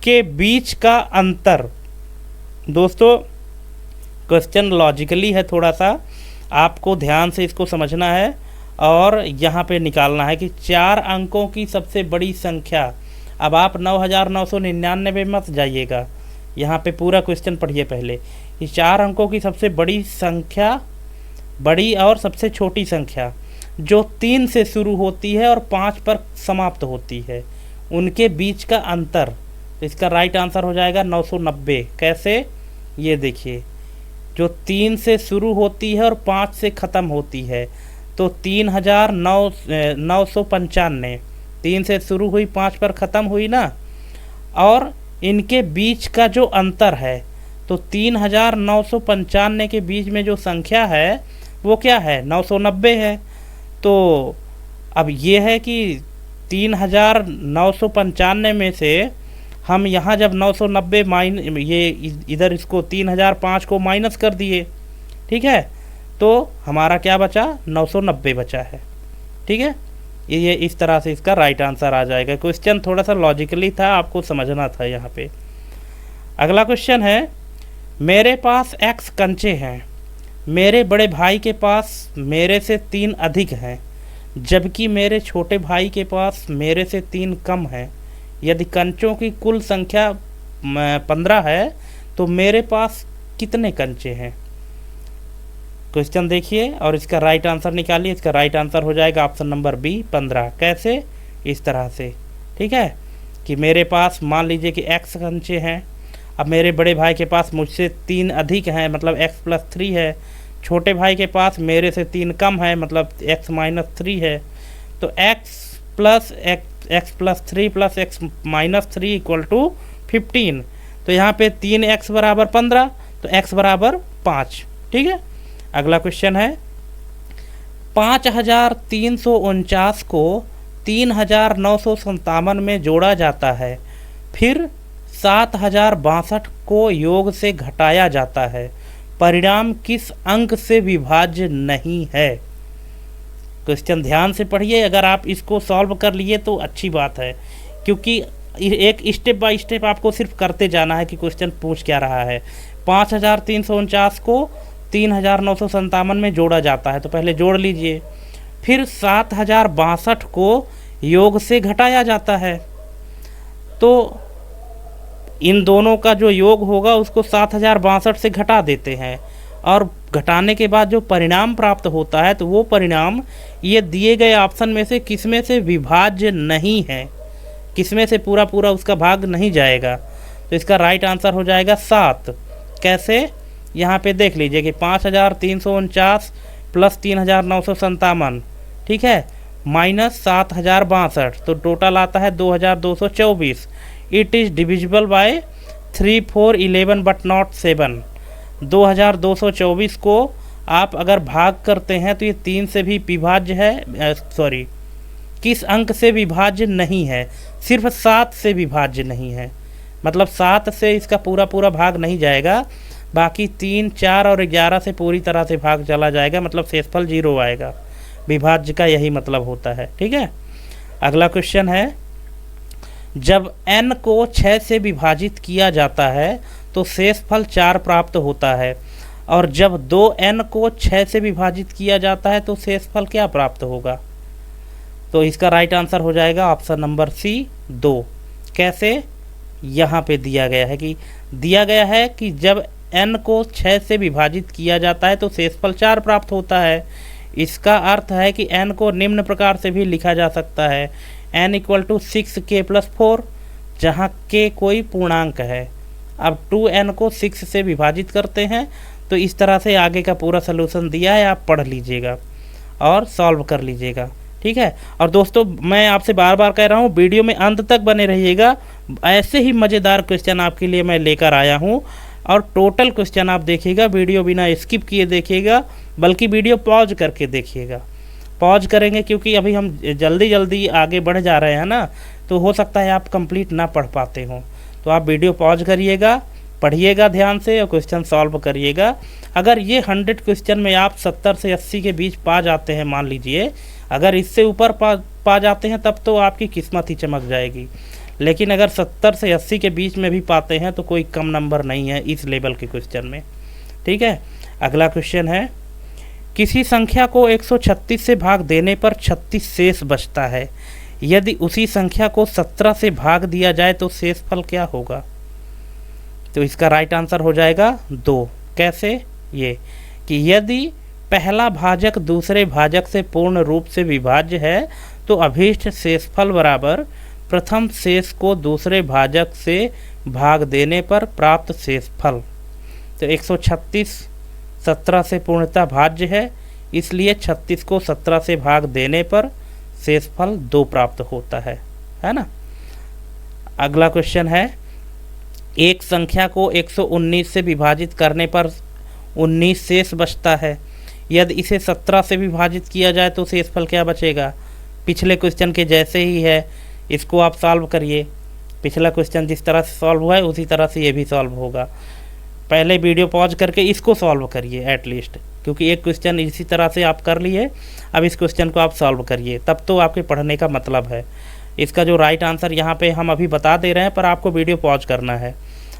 के बीच का अंतर। दोस्तों क्वेश्चन लॉजिकली है, थोड़ा सा आपको ध्यान से इसको समझना है और यहाँ पे निकालना है कि 4 अंकों की सबसे बड़ी संख्या। अब आप 9999 मत जाइएगा, यहाँ पे पूरा क्वेश्चन पढ़िए पहले कि 4 अंकों की सबसे बड़ी संख्या, बड़ी और सबसे छोटी संख्या जो 3 से शुरू होती है और 5 पर समाप्त होती है, उनके बीच का अंतर। तो इसका राइट आंसर हो जाएगा 990। कैसे, ये देखिए, जो 3 से शुरू होती है और 5 से ख़त्म होती है, तो 3995, 3 से शुरू हुई 5 पर ख़त्म हुई ना, और इनके बीच का जो अंतर है, तो 3995 के बीच में जो संख्या है वो क्या है, 990 है। तो अब ये है कि 3995 में से हम यहाँ जब 990 ये इधर इसको 3005 को माइनस कर दिए, ठीक है, तो हमारा क्या बचा, 990 बचा है। ठीक है, ये इस तरह से इसका राइट आंसर आ जाएगा। क्वेश्चन थोड़ा सा लॉजिकली था, आपको समझना था यहाँ पे। अगला क्वेश्चन है, मेरे पास x कंचे हैं, मेरे बड़े भाई के पास मेरे से 3 अधिक हैं, जबकि मेरे छोटे भाई के पास मेरे से 3 कम हैं। यदि कंचों की कुल संख्या 15 है तो मेरे पास कितने कंचे हैं। क्वेश्चन देखिए और इसका राइट आंसर निकालिए। इसका राइट आंसर हो जाएगा ऑप्शन नंबर बी 15। कैसे, इस तरह से। ठीक है, कि मेरे पास मान लीजिए कि x कंचे हैं, अब मेरे बड़े भाई के पास मुझसे 3 अधिक हैं, मतलब x+3 है, छोटे भाई के पास मेरे से 3 कम है, मतलब x-3 है। तो x+3 + x-3 = 15। तो यहाँ पे 3x बराबर 15, तो x बराबर 5। ठीक है, अगला क्वेश्चन है, 5349 को 3957 में जोड़ा जाता है, फिर 7062 को योग से घटाया जाता है, परिणाम किस अंक से विभाज्य नहीं है। क्वेश्चन ध्यान से पढ़िए, अगर आप इसको सॉल्व कर लिए तो अच्छी बात है, क्योंकि एक स्टेप बाय स्टेप आपको सिर्फ करते जाना है कि क्वेश्चन पूछ क्या रहा है। 5349 को 3957 में जोड़ा जाता है, तो पहले जोड़ लीजिए, फिर 7062 को योग से घटाया जाता है, तो इन दोनों का जो योग होगा उसको 7062 से घटा देते हैं, और घटाने के बाद जो परिणाम प्राप्त होता है तो वो परिणाम ये दिए गए ऑप्शन में से किसमें से विभाज्य नहीं है, किसमें से पूरा पूरा उसका भाग नहीं जाएगा। तो इसका राइट आंसर हो जाएगा 7। कैसे, यहाँ पे देख लीजिए कि 5349 + 3957, ठीक है, माइनस 7062, तो टोटल आता है 2224। It is divisible by 3, 4, 11 but not 7। 2224 को आप अगर भाग करते हैं तो ये 3 से भी विभाज्य है, सॉरी, किस अंक से विभाज्य नहीं है, सिर्फ 7 से विभाज्य नहीं है, मतलब 7 से इसका पूरा पूरा भाग नहीं जाएगा, बाकी 3, 4 और 11 से पूरी तरह से भाग चला जाएगा, मतलब शेषफल 0 आएगा। विभाज्य का यही मतलब होता है। ठीक है, अगला क्वेश्चन है, जब n को 6 से विभाजित किया जाता है तो शेषफल 4 प्राप्त होता है, और जब 2n को 6 से विभाजित किया जाता है तो शेषफल क्या प्राप्त होगा? तो इसका राइट आंसर हो जाएगा ऑप्शन नंबर सी 2। कैसे? यहाँ पे दिया गया है कि जब n को 6 से विभाजित किया जाता है तो शेषफल 4 प्राप्त होता है। इसका अर्थ है कि n को निम्न प्रकार से भी लिखा जा सकता है, n = 6k+4, जहाँ k कोई पूर्णांक है। अब 2n को 6 से विभाजित करते हैं तो इस तरह से आगे का पूरा सलूशन दिया है, आप पढ़ लीजिएगा और सॉल्व कर लीजिएगा। ठीक है, और दोस्तों मैं आपसे बार बार कह रहा हूँ, वीडियो में अंत तक बने रहिएगा, ऐसे ही मज़ेदार क्वेश्चन आपके लिए मैं लेकर आया हूँ। और टोटल क्वेश्चन आप देखिएगा, वीडियो बिना स्किप किए देखिएगा, बल्कि वीडियो पॉज करके देखिएगा। पॉज करेंगे क्योंकि अभी हम जल्दी आगे बढ़ जा रहे हैं ना, तो हो सकता है आप कंप्लीट ना पढ़ पाते हों। तो आप वीडियो पॉज करिएगा, पढ़िएगा ध्यान से और क्वेश्चन सॉल्व करिएगा। अगर ये 100 क्वेश्चन में आप 70 से 80 के बीच पा जाते हैं, मान लीजिए अगर इससे ऊपर पा जाते हैं तब तो आपकी किस्मत ही चमक जाएगी, लेकिन अगर 70 से 80 के बीच में भी पाते हैं तो कोई कम नंबर नहीं है इस लेवल के क्वेश्चन में। ठीक है, अगला क्वेश्चन है, किसी संख्या को 136 से भाग देने पर 36 शेष बचता है, यदि उसी संख्या को 17 से भाग दिया जाए तो शेषफल क्या होगा? तो इसका राइट आंसर हो जाएगा 2। कैसे? ये कि यदि पहला भाजक दूसरे भाजक से पूर्ण रूप से विभाज्य है तो अभीष्ट शेषफल बराबर प्रथम शेष को दूसरे भाजक से भाग देने पर प्राप्त शेषफल। तो 136 17 से पूर्णतः भाज्य है, इसलिए 36 को 17 से भाग देने पर शेषफल 2 प्राप्त होता है ना। अगला क्वेश्चन है, एक संख्या को 119 से विभाजित करने पर 19 शेष बचता है, यदि इसे 17 से विभाजित किया जाए तो शेषफल क्या बचेगा? पिछले क्वेश्चन के जैसे ही है, इसको आप सॉल्व करिए। पिछला क्वेश्चन जिस तरह से सॉल्व हुआ है उसी तरह से ये भी सॉल्व होगा। पहले वीडियो पॉज करके इसको सॉल्व करिए एटलीस्ट, क्योंकि एक क्वेश्चन इसी तरह से आप कर लिए, अब इस क्वेश्चन को आप सॉल्व करिए, तब तो आपके पढ़ने का मतलब है। इसका जो राइट आंसर यहाँ पे हम अभी बता दे रहे हैं, पर आपको वीडियो पॉज करना है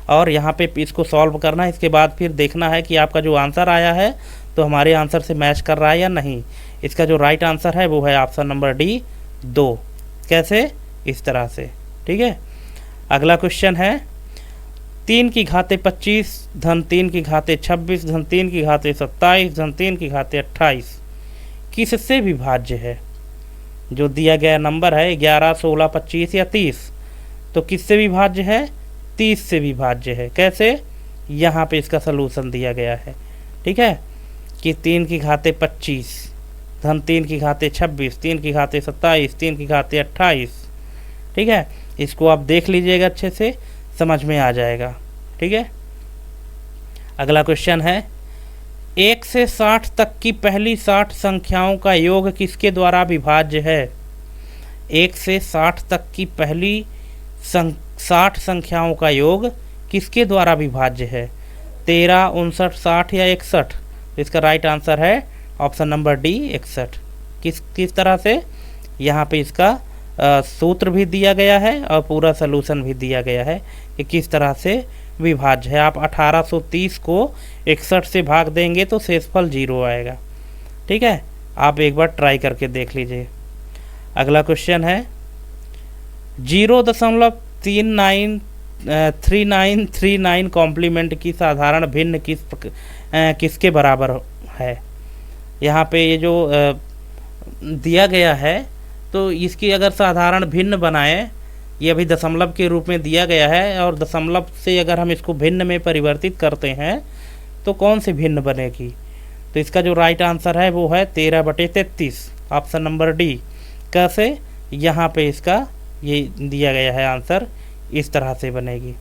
और यहाँ पे इसको सॉल्व करना है। इसके बाद फिर देखना है कि आपका जो आंसर आया है तो हमारे आंसर से मैच कर रहा है या नहीं। इसका जो राइट आंसर है वो है ऑप्शन नंबर डी 2। कैसे? इस तरह से। ठीक है, अगला क्वेश्चन है, 3 की घाते 25 धन 3 की घाते 26 धन 3 की घाते 27 धन 3 की घाते 28 किससे विभाज्य है? जो दिया गया नंबर है 11, 16, 25 या 30, तो किससे विभाज्य है? 30 से विभाज्य है। कैसे? यहाँ पे इसका सलूशन दिया गया है। ठीक है, कि 3 की घाते 25 धन 3 की घाते 26 3 की घाते 27 3 की घाते 28। ठीक है, इसको आप देख लीजिएगा, अच्छे से समझ में आ जाएगा। ठीक है, अगला क्वेश्चन है, 1 से 60 तक की पहली 60 संख्याओं का योग किसके द्वारा विभाज्य है? 1 से 60 तक की पहली 60 संख्याओं का योग किसके द्वारा विभाज्य है? 13, 59, 60 या 61? इसका राइट आंसर है ऑप्शन नंबर डी 61। किस तरह से? यहाँ पे इसका सूत्र भी दिया गया है और पूरा सलूशन भी दिया गया है कि किस तरह से विभाज्य है। आप 1830 को 61 से भाग देंगे तो शेषफल 0 आएगा। ठीक है, आप एक बार ट्राई करके देख लीजिए। अगला क्वेश्चन है, 0.3939 कॉम्प्लीमेंट की साधारण भिन्न किसके बराबर है? यहाँ पे ये जो दिया गया है तो इसकी अगर साधारण भिन्न बनाएं, ये अभी दशमलव के रूप में दिया गया है और दशमलव से अगर हम इसको भिन्न में परिवर्तित करते हैं तो कौन सी भिन्न बनेगी? तो इसका जो राइट आंसर है वो है 13/33, ऑप्शन नंबर डी। कैसे? यहाँ पे इसका ये दिया गया है आंसर, इस तरह से बनेगी।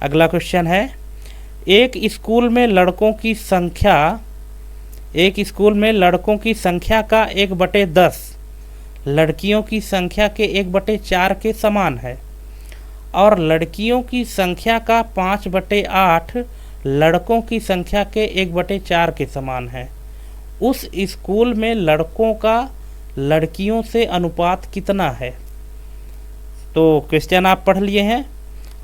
अगला क्वेश्चन है, एक स्कूल में लड़कों की संख्या का 1/10 लड़कियों की संख्या के 1/4 के समान है और लड़कियों की संख्या का 5/8 लड़कों की संख्या के 1/4 के समान है। उस स्कूल में लड़कों का लड़कियों से अनुपात कितना है। तो क्वेश्चन आप पढ़ लिए हैं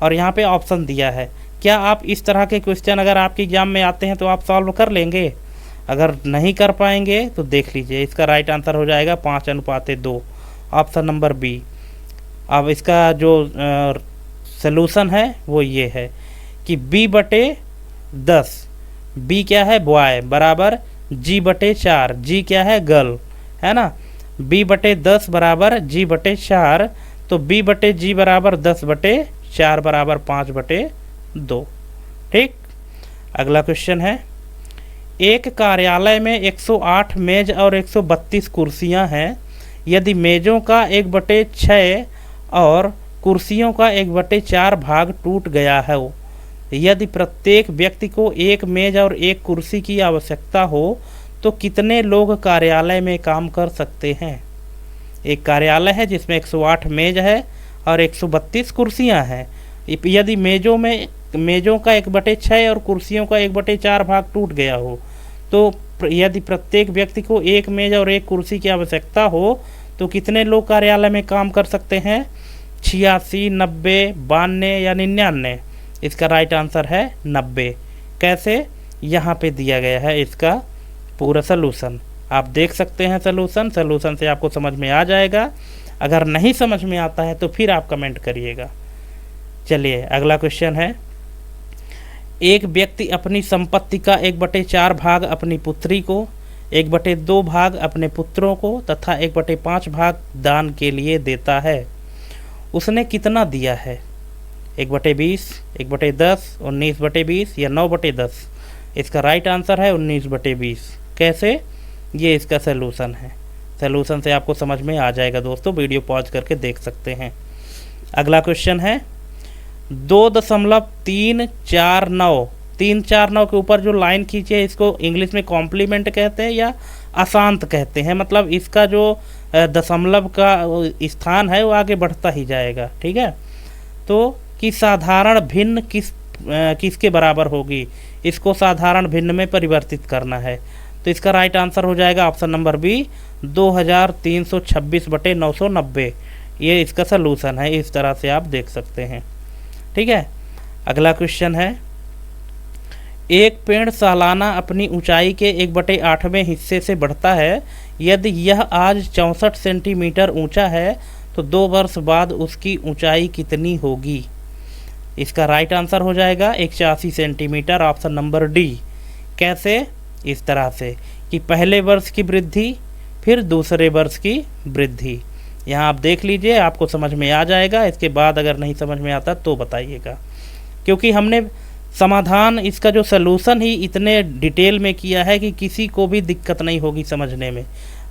और यहाँ पे ऑप्शन दिया है। क्या आप इस तरह के क्वेश्चन अगर आपके एग्जाम में आते हैं तो आप सॉल्व कर लेंगे? अगर नहीं कर पाएंगे तो देख लीजिए, इसका राइट आंसर हो जाएगा 5:2, ऑप्शन नंबर बी। अब इसका जो सलूशन है वो ये है कि B/10, बी क्या है बॉय, बराबर G/4, जी क्या है गर्ल, है ना। B/10 बराबर G/4, तो B/G बराबर 10/4 बराबर 5/2। ठीक, अगला क्वेश्चन है, एक कार्यालय में 108 मेज और 132 कुर्सियां हैं। यदि मेजों का 1/6 और कुर्सियों का 1/4 भाग टूट गया है, यदि प्रत्येक व्यक्ति को एक मेज और एक कुर्सी की आवश्यकता हो तो कितने लोग कार्यालय में काम कर सकते हैं। एक कार्यालय है जिसमें 108 मेज है और 132 कुर्सियां हैं। यदि मेजों का 1/6 और कुर्सियों का 1/4 भाग टूट गया हो, तो यदि प्रत्येक व्यक्ति को एक मेज और एक कुर्सी की आवश्यकता हो तो कितने लोग कार्यालय में काम कर सकते हैं। 86, 90, 92 या 99। इसका राइट आंसर है 90। कैसे, यहाँ पे दिया गया है इसका पूरा सलूशन, आप देख सकते हैं। सलूशन से आपको समझ में आ जाएगा। अगर नहीं समझ में आता है तो फिर आप कमेंट करिएगा। चलिए अगला क्वेश्चन है, एक व्यक्ति अपनी संपत्ति का 1/4 भाग अपनी पुत्री को, 1/2 भाग अपने पुत्रों को तथा 1/5 भाग दान के लिए देता है। उसने कितना दिया है। 1/20, 1/10, 19/20 या 9/10। इसका राइट आंसर है 19/20। कैसे, ये इसका सलूशन है। सलूशन से आपको समझ में आ जाएगा दोस्तों, वीडियो पॉज करके देख सकते हैं। अगला क्वेश्चन है 2.349। 349 के ऊपर जो लाइन खींची है इसको इंग्लिश में कॉम्प्लीमेंट कहते हैं या अशांत कहते हैं। मतलब इसका जो दशमलव का स्थान है वो आगे बढ़ता ही जाएगा। ठीक है, तो कि साधारण भिन्न किसके बराबर होगी, इसको साधारण भिन्न में परिवर्तित करना है। तो इसका राइट आंसर हो जाएगा ऑप्शन नंबर बी, 2326/990। ये इसका सलूशन है, इस तरह से आप देख सकते हैं। ठीक है, अगला क्वेश्चन है, एक पेड़ सालाना अपनी ऊंचाई के 1/8वें हिस्से से बढ़ता है। यदि यह आज 64 सेंटीमीटर ऊंचा है तो 2 वर्ष बाद उसकी ऊंचाई कितनी होगी। इसका राइट आंसर हो जाएगा 81 सेंटीमीटर, ऑप्शन नंबर डी। कैसे, इस तरह से कि पहले वर्ष की वृद्धि फिर दूसरे वर्ष की वृद्धि। यहाँ आप देख लीजिए, आपको समझ में आ जाएगा। इसके बाद अगर नहीं समझ में आता तो बताइएगा, क्योंकि हमने समाधान इसका जो सलूशन ही इतने डिटेल में किया है कि किसी को भी दिक्कत नहीं होगी समझने में,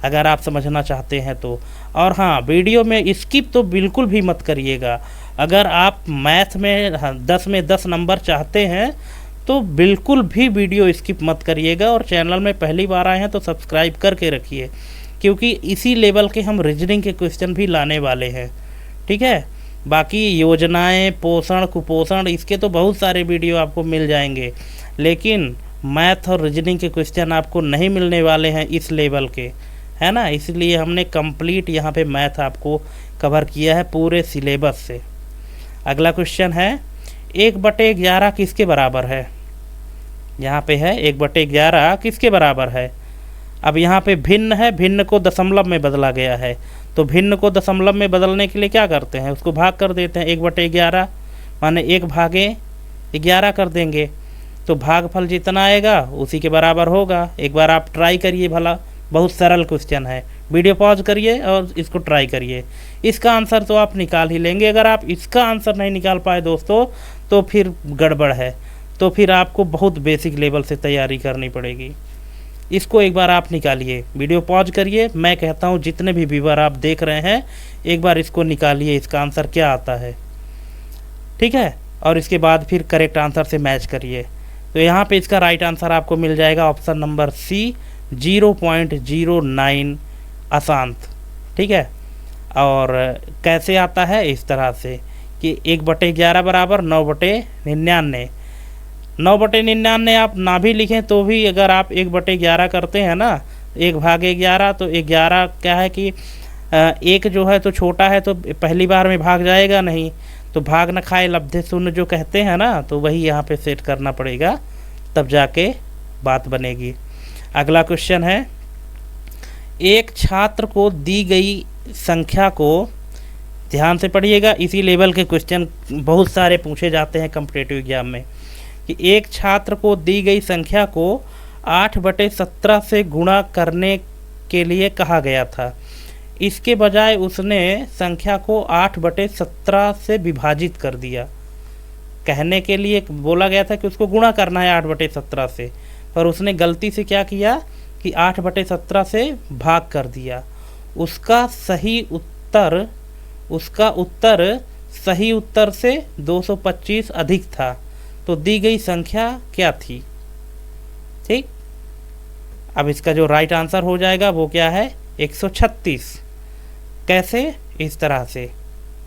अगर आप समझना चाहते हैं तो। और हाँ, वीडियो में स्किप तो बिल्कुल भी मत करिएगा। अगर आप मैथ में 10 में 10 नंबर चाहते हैं तो बिल्कुल भी वीडियो स्किप मत करिएगा। और चैनल में पहली बार आए हैं तो सब्सक्राइब करके रखिए, क्योंकि इसी लेवल के हम रीजनिंग के क्वेश्चन भी लाने वाले हैं। ठीक है, बाकी योजनाएं, पोषण, कुपोषण, इसके तो बहुत सारे वीडियो आपको मिल जाएंगे, लेकिन मैथ और रीजनिंग के क्वेश्चन आपको नहीं मिलने वाले हैं इस लेवल के, है ना। इसलिए हमने कंप्लीट यहाँ पे मैथ आपको कवर किया है पूरे सिलेबस से। अगला क्वेश्चन है, 1/11 किसके बराबर है। यहाँ पे है 1/11 किसके बराबर है। अब यहाँ पे भिन्न है, भिन्न को दशमलव में बदला गया है, तो भिन्न को दशमलव में बदलने के लिए क्या करते हैं, उसको भाग कर देते हैं। 1/11 माने 1/11 कर देंगे, तो भागफल जितना आएगा उसी के बराबर होगा। एक बार आप ट्राई करिए भला, बहुत सरल क्वेश्चन है। वीडियो पॉज करिए और इसको ट्राई करिए, इसका आंसर तो आप निकाल ही लेंगे। अगर आप इसका आंसर नहीं निकाल पाए दोस्तों तो फिर गड़बड़ है, तो फिर आपको बहुत बेसिक लेवल से तैयारी करनी पड़ेगी। इसको एक बार आप निकालिए, वीडियो पॉज करिए। मैं कहता हूँ जितने भी व्यूअर आप देख रहे हैं, एक बार इसको निकालिए, इसका आंसर क्या आता है। ठीक है, और इसके बाद फिर करेक्ट आंसर से मैच करिए। तो यहाँ पे इसका राइट आंसर आपको मिल जाएगा ऑप्शन नंबर सी, 0.09 अशांत। ठीक है, और कैसे आता है, इस तरह से कि 1/11 बराबर 9/99। 9/99 आप ना भी लिखें तो भी, अगर आप 1/11 करते हैं ना 1/11, तो 11 क्या है कि एक जो है तो छोटा है तो पहली बार में भाग जाएगा नहीं, तो भाग न खाए लब्धे शून्य जो कहते हैं ना, तो वही यहाँ पे सेट करना पड़ेगा, तब जाके बात बनेगी। अगला क्वेश्चन है, एक छात्र को दी गई संख्या को, ध्यान से पढ़िएगा, इसी लेवल के क्वेश्चन बहुत सारे पूछे जाते हैं कॉम्पिटिटिव एग्जाम में, कि एक छात्र को दी गई संख्या को 8/17 से गुणा करने के लिए कहा गया था। इसके बजाय उसने संख्या को 8/17 से विभाजित कर दिया। कहने के लिए बोला गया था कि उसको गुणा करना है 8/17 से, पर उसने गलती से क्या किया कि 8/17 से भाग कर दिया। उसका उत्तर सही उत्तर से 225 अधिक था, तो दी गई संख्या क्या थी? ठीक, अब इसका जो राइट आंसर हो जाएगा वो क्या है? 136। कैसे? इस तरह से,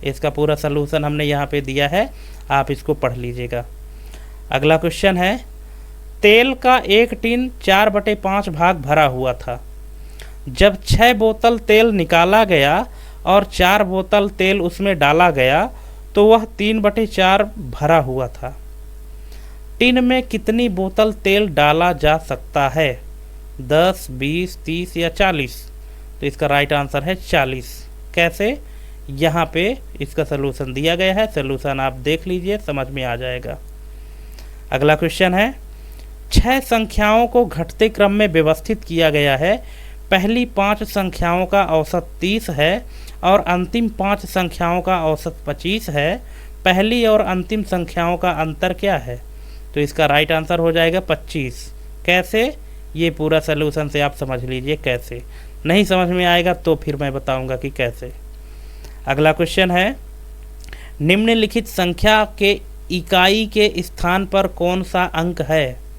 इसका पूरा सलूशन हमने यहाँ पे दिया है, आप इसको पढ़ लीजिएगा। अगला क्वेश्चन है, तेल का एक टिन 4/5 भाग भरा हुआ था। जब 6 बोतल तेल निकाला गया और 4 बोतल तेल उसमें डाला गया तो वह 3/4 भरा हुआ था। टिन में कितनी बोतल तेल डाला जा सकता है? 10, 20, 30 या 40? तो इसका राइट आंसर है 40। कैसे? यहाँ पे इसका सलूशन दिया गया है, सलूशन आप देख लीजिए, समझ में आ जाएगा। अगला क्वेश्चन है, 6 संख्याओं को घटते क्रम में व्यवस्थित किया गया है। पहली 5 संख्याओं का औसत 30 है और अंतिम 5 संख्याओं का औसत 25 है। पहली और अंतिम संख्याओं का अंतर क्या है? तो इसका राइट आंसर हो जाएगा 25। कैसे? ये पूरा सलूशन से आप समझ लीजिए कैसे। नहीं समझ में आएगा तो फिर मैं बताऊंगा कि कैसे। अगला क्वेश्चन है, निम्नलिखित संख्या के इकाई के स्थान पर कौन सा अंक है?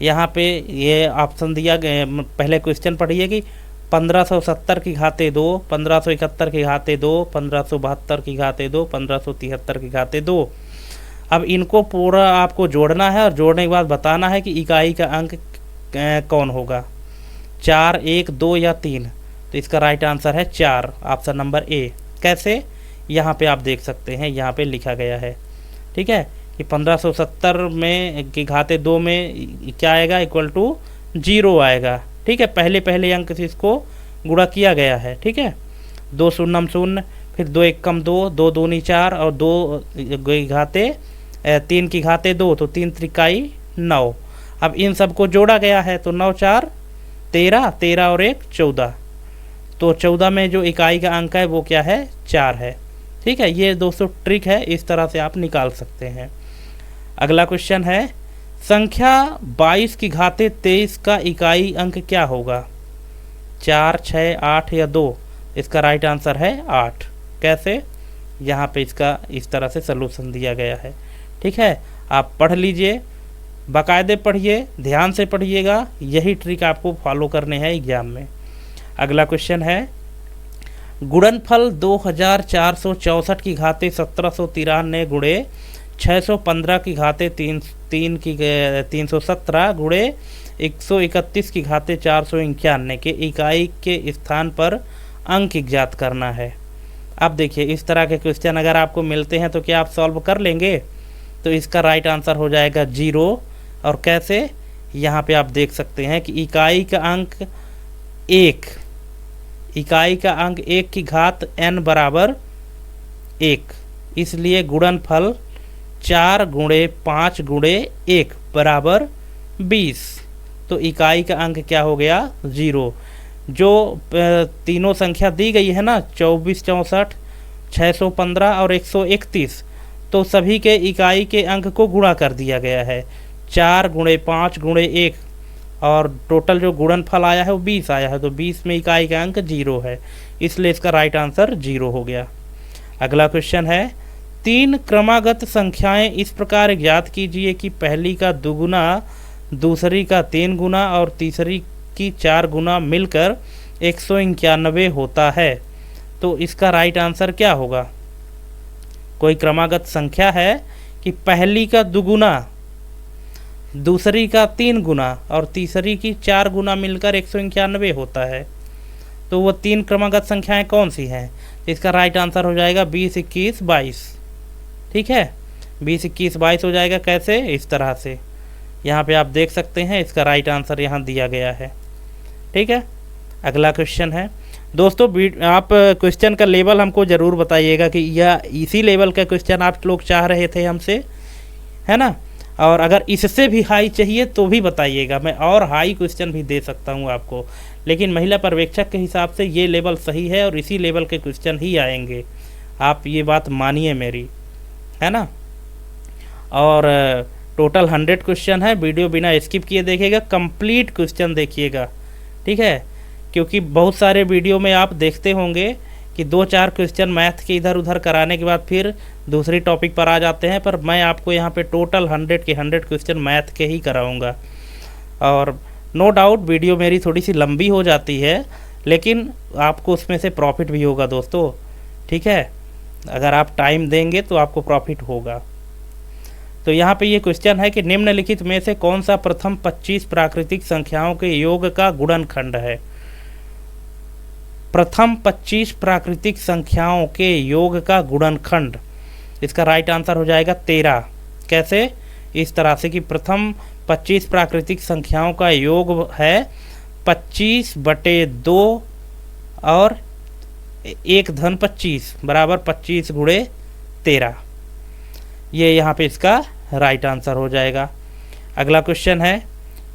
यहाँ पे ये ऑप्शन दिया गया, पहले क्वेश्चन पढ़िए कि 1570 की घाते 2, 1571 की घाते 2, 1572 की घाते 2, 1573 की घाते 2। अब इनको पूरा आपको जोड़ना है और जोड़ने के बाद बताना है कि इकाई का अंक कौन होगा, 4, 1, 2 या 3। तो इसका राइट आंसर है 4, ऑप्शन नंबर ए। कैसे? यहाँ पे आप देख सकते हैं, यहाँ पे लिखा गया है, ठीक है, कि 1570 में की घाते 2 में क्या आएगा? इक्वल टू 0 आएगा। ठीक है, पहले अंक से इसको गुणा किया गया है। ठीक है, 2 शून्यम 0, फिर 2 एकम 2, 2 दूनी 4 और 2 घाते 3 की घाते 2, तो 3 त्रिकाई 9। अब इन सबको जोड़ा गया है तो 9 4 13, 13 और 1 14। तो 14 में जो इकाई का अंक है वो क्या है? 4 है। ठीक है, ये दोस्तों ट्रिक है, इस तरह से आप निकाल सकते हैं। अगला क्वेश्चन है, संख्या 22 की घाते 23 का इकाई अंक क्या होगा? 4, 6, 8 या 2? इसका राइट आंसर है 8। कैसे? यहाँ पे इसका इस तरह से सलूशन दिया गया है। ठीक है, आप पढ़ लीजिए, बाकायदे पढ़िए, ध्यान से पढ़िएगा, यही ट्रिक आपको फॉलो करने हैं एग्जाम में। अगला क्वेश्चन है, गुणनफल 2464 की घाते 1793 गुणे 615 की घाते 317 गुणे 131 की घाते 491 के इकाई के स्थान पर अंक ज्ञात करना है। अब देखिए, इस तरह के क्वेश्चन अगर आपको मिलते हैं तो क्या आप सॉल्व कर लेंगे? तो इसका राइट आंसर हो जाएगा 0। और कैसे? यहाँ पे आप देख सकते हैं कि इकाई का अंक 1, इकाई का अंक 1 की घात n बराबर 1, इसलिए गुणनफल 4 गुणे 5 गुणे 1 बराबर 20। तो इकाई का अंक क्या हो गया? 0। जो तीनों संख्या दी गई है ना, 24, 64, 615 और 131, तो सभी के इकाई के अंक को गुणा कर दिया गया है। 4 गुणे 5 गुणे 1 और टोटल जो गुणनफल आया है वो 20 आया है, तो 20 में इकाई का अंक 0 है, इसलिए इसका राइट आंसर 0 हो गया। अगला क्वेश्चन है, 3 क्रमागत संख्याएं इस प्रकार ज्ञात कीजिए कि पहली का 2 गुना, दूसरी का 3 गुना और तीसरी की 4 गुना मिलकर 191 होता है। तो इसका राइट आंसर क्या होगा? कोई क्रमागत संख्या है कि पहली का 2 गुना, दूसरी का 3 गुना और तीसरी की 4 गुना मिलकर 191 होता है। तो वो 3 क्रमागत संख्याएं कौन सी हैं? इसका राइट आंसर हो जाएगा 20, 21, 22। ठीक है, 20, 21, 22 हो जाएगा। कैसे? इस तरह से यहाँ पे आप देख सकते हैं, इसका राइट आंसर यहाँ दिया गया है। ठीक है, अगला क्वेश्चन है दोस्तों। आप क्वेश्चन का लेवल हमको ज़रूर बताइएगा कि यह इसी लेवल का क्वेश्चन आप लोग चाह रहे थे हमसे, है ना? और अगर इससे भी हाई चाहिए तो भी बताइएगा, मैं और हाई क्वेश्चन भी दे सकता हूँ आपको। लेकिन महिला पर्यवेक्षक के हिसाब से ये लेवल सही है और इसी लेवल के क्वेश्चन ही आएंगे, आप ये बात मानिए मेरी, है ना? और टोटल 100 क्वेश्चन है। वीडियो बिना स्किप किए देखिएगा, कंप्लीट क्वेश्चन देखिएगा। ठीक है, क्योंकि बहुत सारे वीडियो में आप देखते होंगे कि 2-4 क्वेश्चन मैथ के इधर उधर कराने के बाद फिर दूसरी टॉपिक पर आ जाते हैं, पर मैं आपको यहाँ पे टोटल 100 के 100 क्वेश्चन मैथ के ही कराऊंगा। और नो डाउट वीडियो मेरी थोड़ी सी लंबी हो जाती है, लेकिन आपको उसमें से प्रॉफिट भी होगा दोस्तों। ठीक है, अगर आप टाइम देंगे तो आपको प्रॉफिट होगा। तो यहाँ पे ये क्वेश्चन है कि निम्नलिखित में से कौन सा प्रथम 25 प्राकृतिक संख्याओं के योग का गुणनखंड है? प्रथम 25 प्राकृतिक संख्याओं के योग का गुणनखंड, इसका राइट आंसर हो जाएगा 13। कैसे? इस तरह से कि प्रथम 25 प्राकृतिक संख्याओं का योग है 25/2 और 1 धन 25 बराबर 25 गुणे 13। ये यहाँ पे इसका राइट आंसर हो जाएगा। अगला क्वेश्चन है,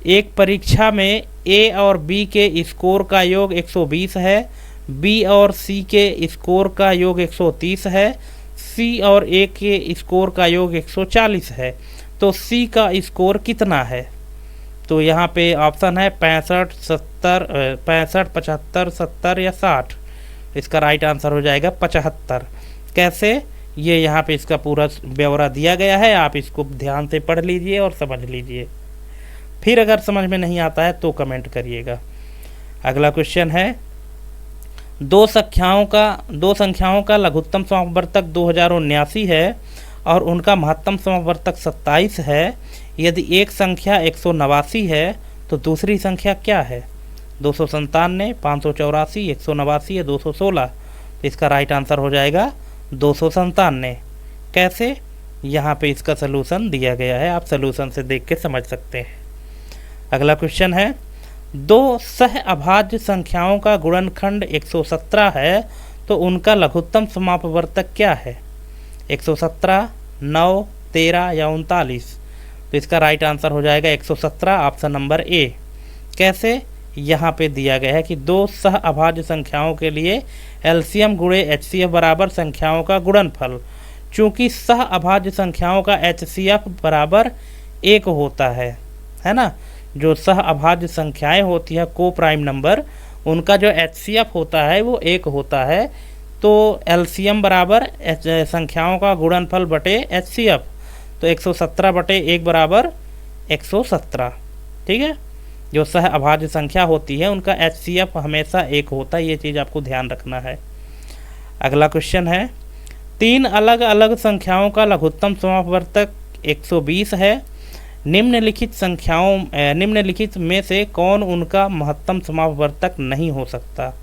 एक परीक्षा में ए और बी के स्कोर का योग 120 है, बी और सी के स्कोर का योग 130 है, सी और ए के स्कोर का योग 140 है, तो सी का स्कोर कितना है? तो यहाँ पे ऑप्शन है 65, 75, 70 या 60। इसका राइट आंसर हो जाएगा 75। कैसे? ये यहाँ पे इसका पूरा ब्यौरा दिया गया है, आप इसको ध्यान से पढ़ लीजिए और समझ लीजिए। फिर अगर समझ में नहीं आता है तो कमेंट करिएगा। अगला क्वेश्चन है, दो संख्याओं का लघुत्तम समापवर्तक 2079 है और उनका महत्तम समापवर्तक 27 है। यदि एक संख्या 189 है तो दूसरी संख्या क्या है? 297, 584, 189 या 216। इसका राइट आंसर हो जाएगा 297। कैसे? यहाँ पे इसका सलूशन दिया गया है, आप सलूशन से देख के समझ सकते हैं। अगला क्वेश्चन है, दो सह अभाज्य संख्याओं का गुणनखंड 117 है तो उनका लघुत्तम समापवर्तक क्या है? 117, 9, 13 या 39। तो इसका राइट आंसर हो जाएगा 117, ऑप्शन नंबर ए। कैसे? यहाँ पे दिया गया है कि दो सह अभाज्य संख्याओं के लिए एलसीएम गुणे एचसीएफ बराबर संख्याओं का गुणनफल। चूँकि सह अभाज्य संख्याओं का एचसीएफ बराबर 1 होता है ना? जो सह अभाज्य संख्याएं होती है को प्राइम नंबर, उनका जो एचसीएफ होता है वो 1 होता है। तो एलसीएम बराबर संख्याओं का गुणनफल बटे एचसीएफ, तो 117/1 बराबर 117। ठीक है, जो सह अभाज्य संख्या होती है उनका एचसीएफ हमेशा 1 होता है, ये चीज़ आपको ध्यान रखना है। अगला क्वेश्चन है, 3 अलग अलग संख्याओं का लघुत्तम समापवर्तक 120 है। निम्नलिखित में से कौन उनका महत्तम समापवर्तक नहीं हो सकता?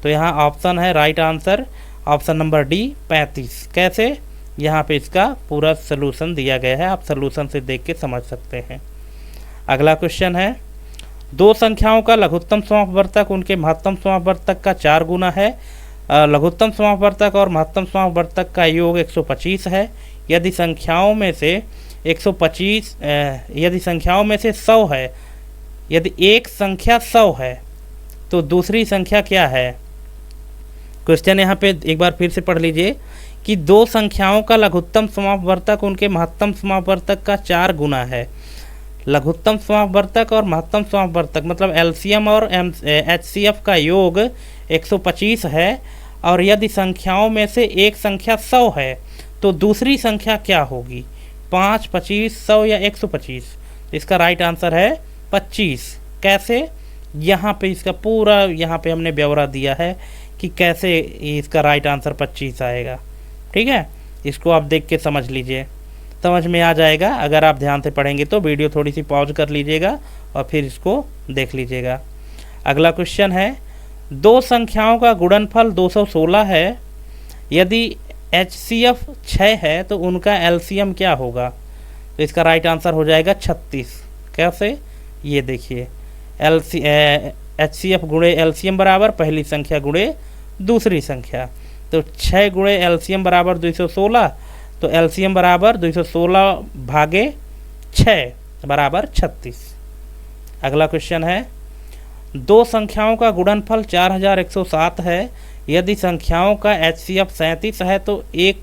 तो यहाँ ऑप्शन है, right answer option number D 35। कैसे? यहाँ पे इसका पूरा सलूशन दिया गया है, आप सलूशन से देख के समझ सकते हैं। अगला क्वेश्चन है, दो संख्याओं का लघुत्तम समापवर्तक उनके महत्तम समापवर्तक का 4 गुना है। लघुत्तम समापवर्तक और महत्तम समापवर्तक का योग 125 है। यदि संख्याओं में से 100 है, यदि एक संख्या 100 है तो दूसरी संख्या क्या है? क्वेश्चन यहाँ पे एक बार फिर से पढ़ लीजिए कि दो संख्याओं का लघुत्तम समापवर्तक उनके महत्तम समापवर्तक का 4 गुना है। लघुत्तम समापवर्तक और महत्तम समापवर्तक मतलब एलसीएम और एचसीएफ का योग 125 है, और यदि संख्याओं में से एक संख्या 100 है तो दूसरी संख्या क्या होगी? 5, 25, 100 या 125। इसका राइट आंसर है 25। कैसे? यहाँ पे इसका पूरा यहाँ पे हमने ब्यौरा दिया है कि कैसे इसका राइट आंसर 25 आएगा। ठीक है, इसको आप देख के समझ लीजिए। समझ में आ जाएगा अगर आप ध्यान से पढ़ेंगे तो। वीडियो थोड़ी सी पॉज कर लीजिएगा और फिर इसको देख लीजिएगा। अगला क्वेश्चन है, दो संख्याओं का गुणनफल 216 है, यदि HCF 6 है तो उनका LCM क्या होगा? तो इसका राइट आंसर हो जाएगा 36। कैसे? ये देखिए, HCF गुणे LCM बराबर पहली संख्या गुणे दूसरी संख्या। तो 6 गुणे LCM बराबर 216, तो LCM बराबर 216 भागे 6 बराबर 36। अगला क्वेश्चन है, दो संख्याओं का गुणनफल 4107 है, यदि संख्याओं का HCF 37 है तो एक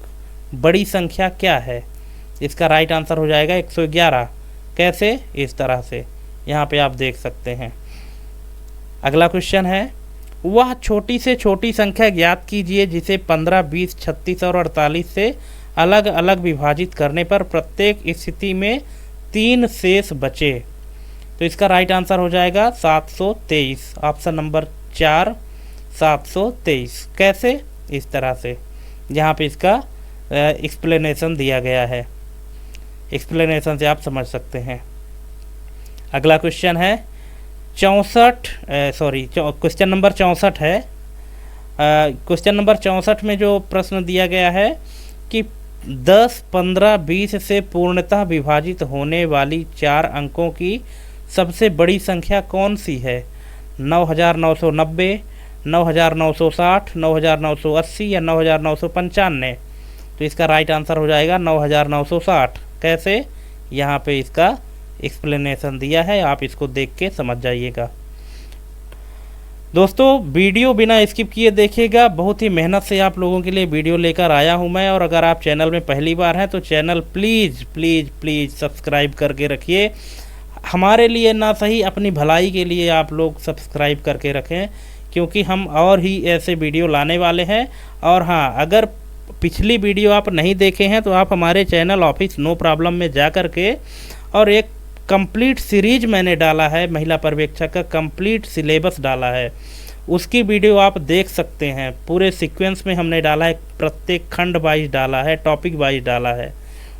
बड़ी संख्या क्या है? इसका राइट आंसर हो जाएगा 111। कैसे? इस तरह से, यहाँ पे आप देख सकते हैं। अगला क्वेश्चन है, वह छोटी से छोटी संख्या ज्ञात कीजिए जिसे 15, 20, 36 और 48 से अलग अलग विभाजित करने पर प्रत्येक स्थिति में 3 शेष बचे। तो इसका राइट आंसर हो जाएगा 723। Option number 4 723। कैसे? इस तरह से, यहाँ पे इसका एक्सप्लेनेशन दिया गया है। एक्सप्लेनेशन से आप समझ सकते हैं। अगला क्वेश्चन है क्वेश्चन नंबर 64 है। क्वेश्चन नंबर 64 में जो प्रश्न दिया गया है कि 10, 15, 20 से पूर्णतः विभाजित होने वाली 4 अंकों की सबसे बड़ी संख्या कौन सी है? 9990, 9960, 9980 या 9995। तो इसका राइट आंसर हो जाएगा 9960। कैसे? यहाँ पे इसका एक्सप्लेनेशन दिया है, आप इसको देख के समझ जाइएगा। दोस्तों, वीडियो बिना स्किप किए देखिएगा। बहुत ही मेहनत से आप लोगों के लिए वीडियो लेकर आया हूं मैं, और अगर आप चैनल में पहली बार हैं तो channel please please please subscribe करके रखिए। हमारे लिए ना सही, अपनी भलाई के लिए आप लोग सब्सक्राइब करके रखें, क्योंकि हम और ही ऐसे वीडियो लाने वाले हैं। और हाँ, अगर पिछली वीडियो आप नहीं देखे हैं तो आप हमारे चैनल ऑफिस नो प्रॉब्लम में जा कर के, और एक कंप्लीट सीरीज मैंने डाला है, महिला पर्यवेक्षक का कंप्लीट सिलेबस डाला है, उसकी वीडियो आप देख सकते हैं। पूरे सीक्वेंस में हमने डाला है, प्रत्येक खंड वाइज डाला है, टॉपिक वाइज डाला है।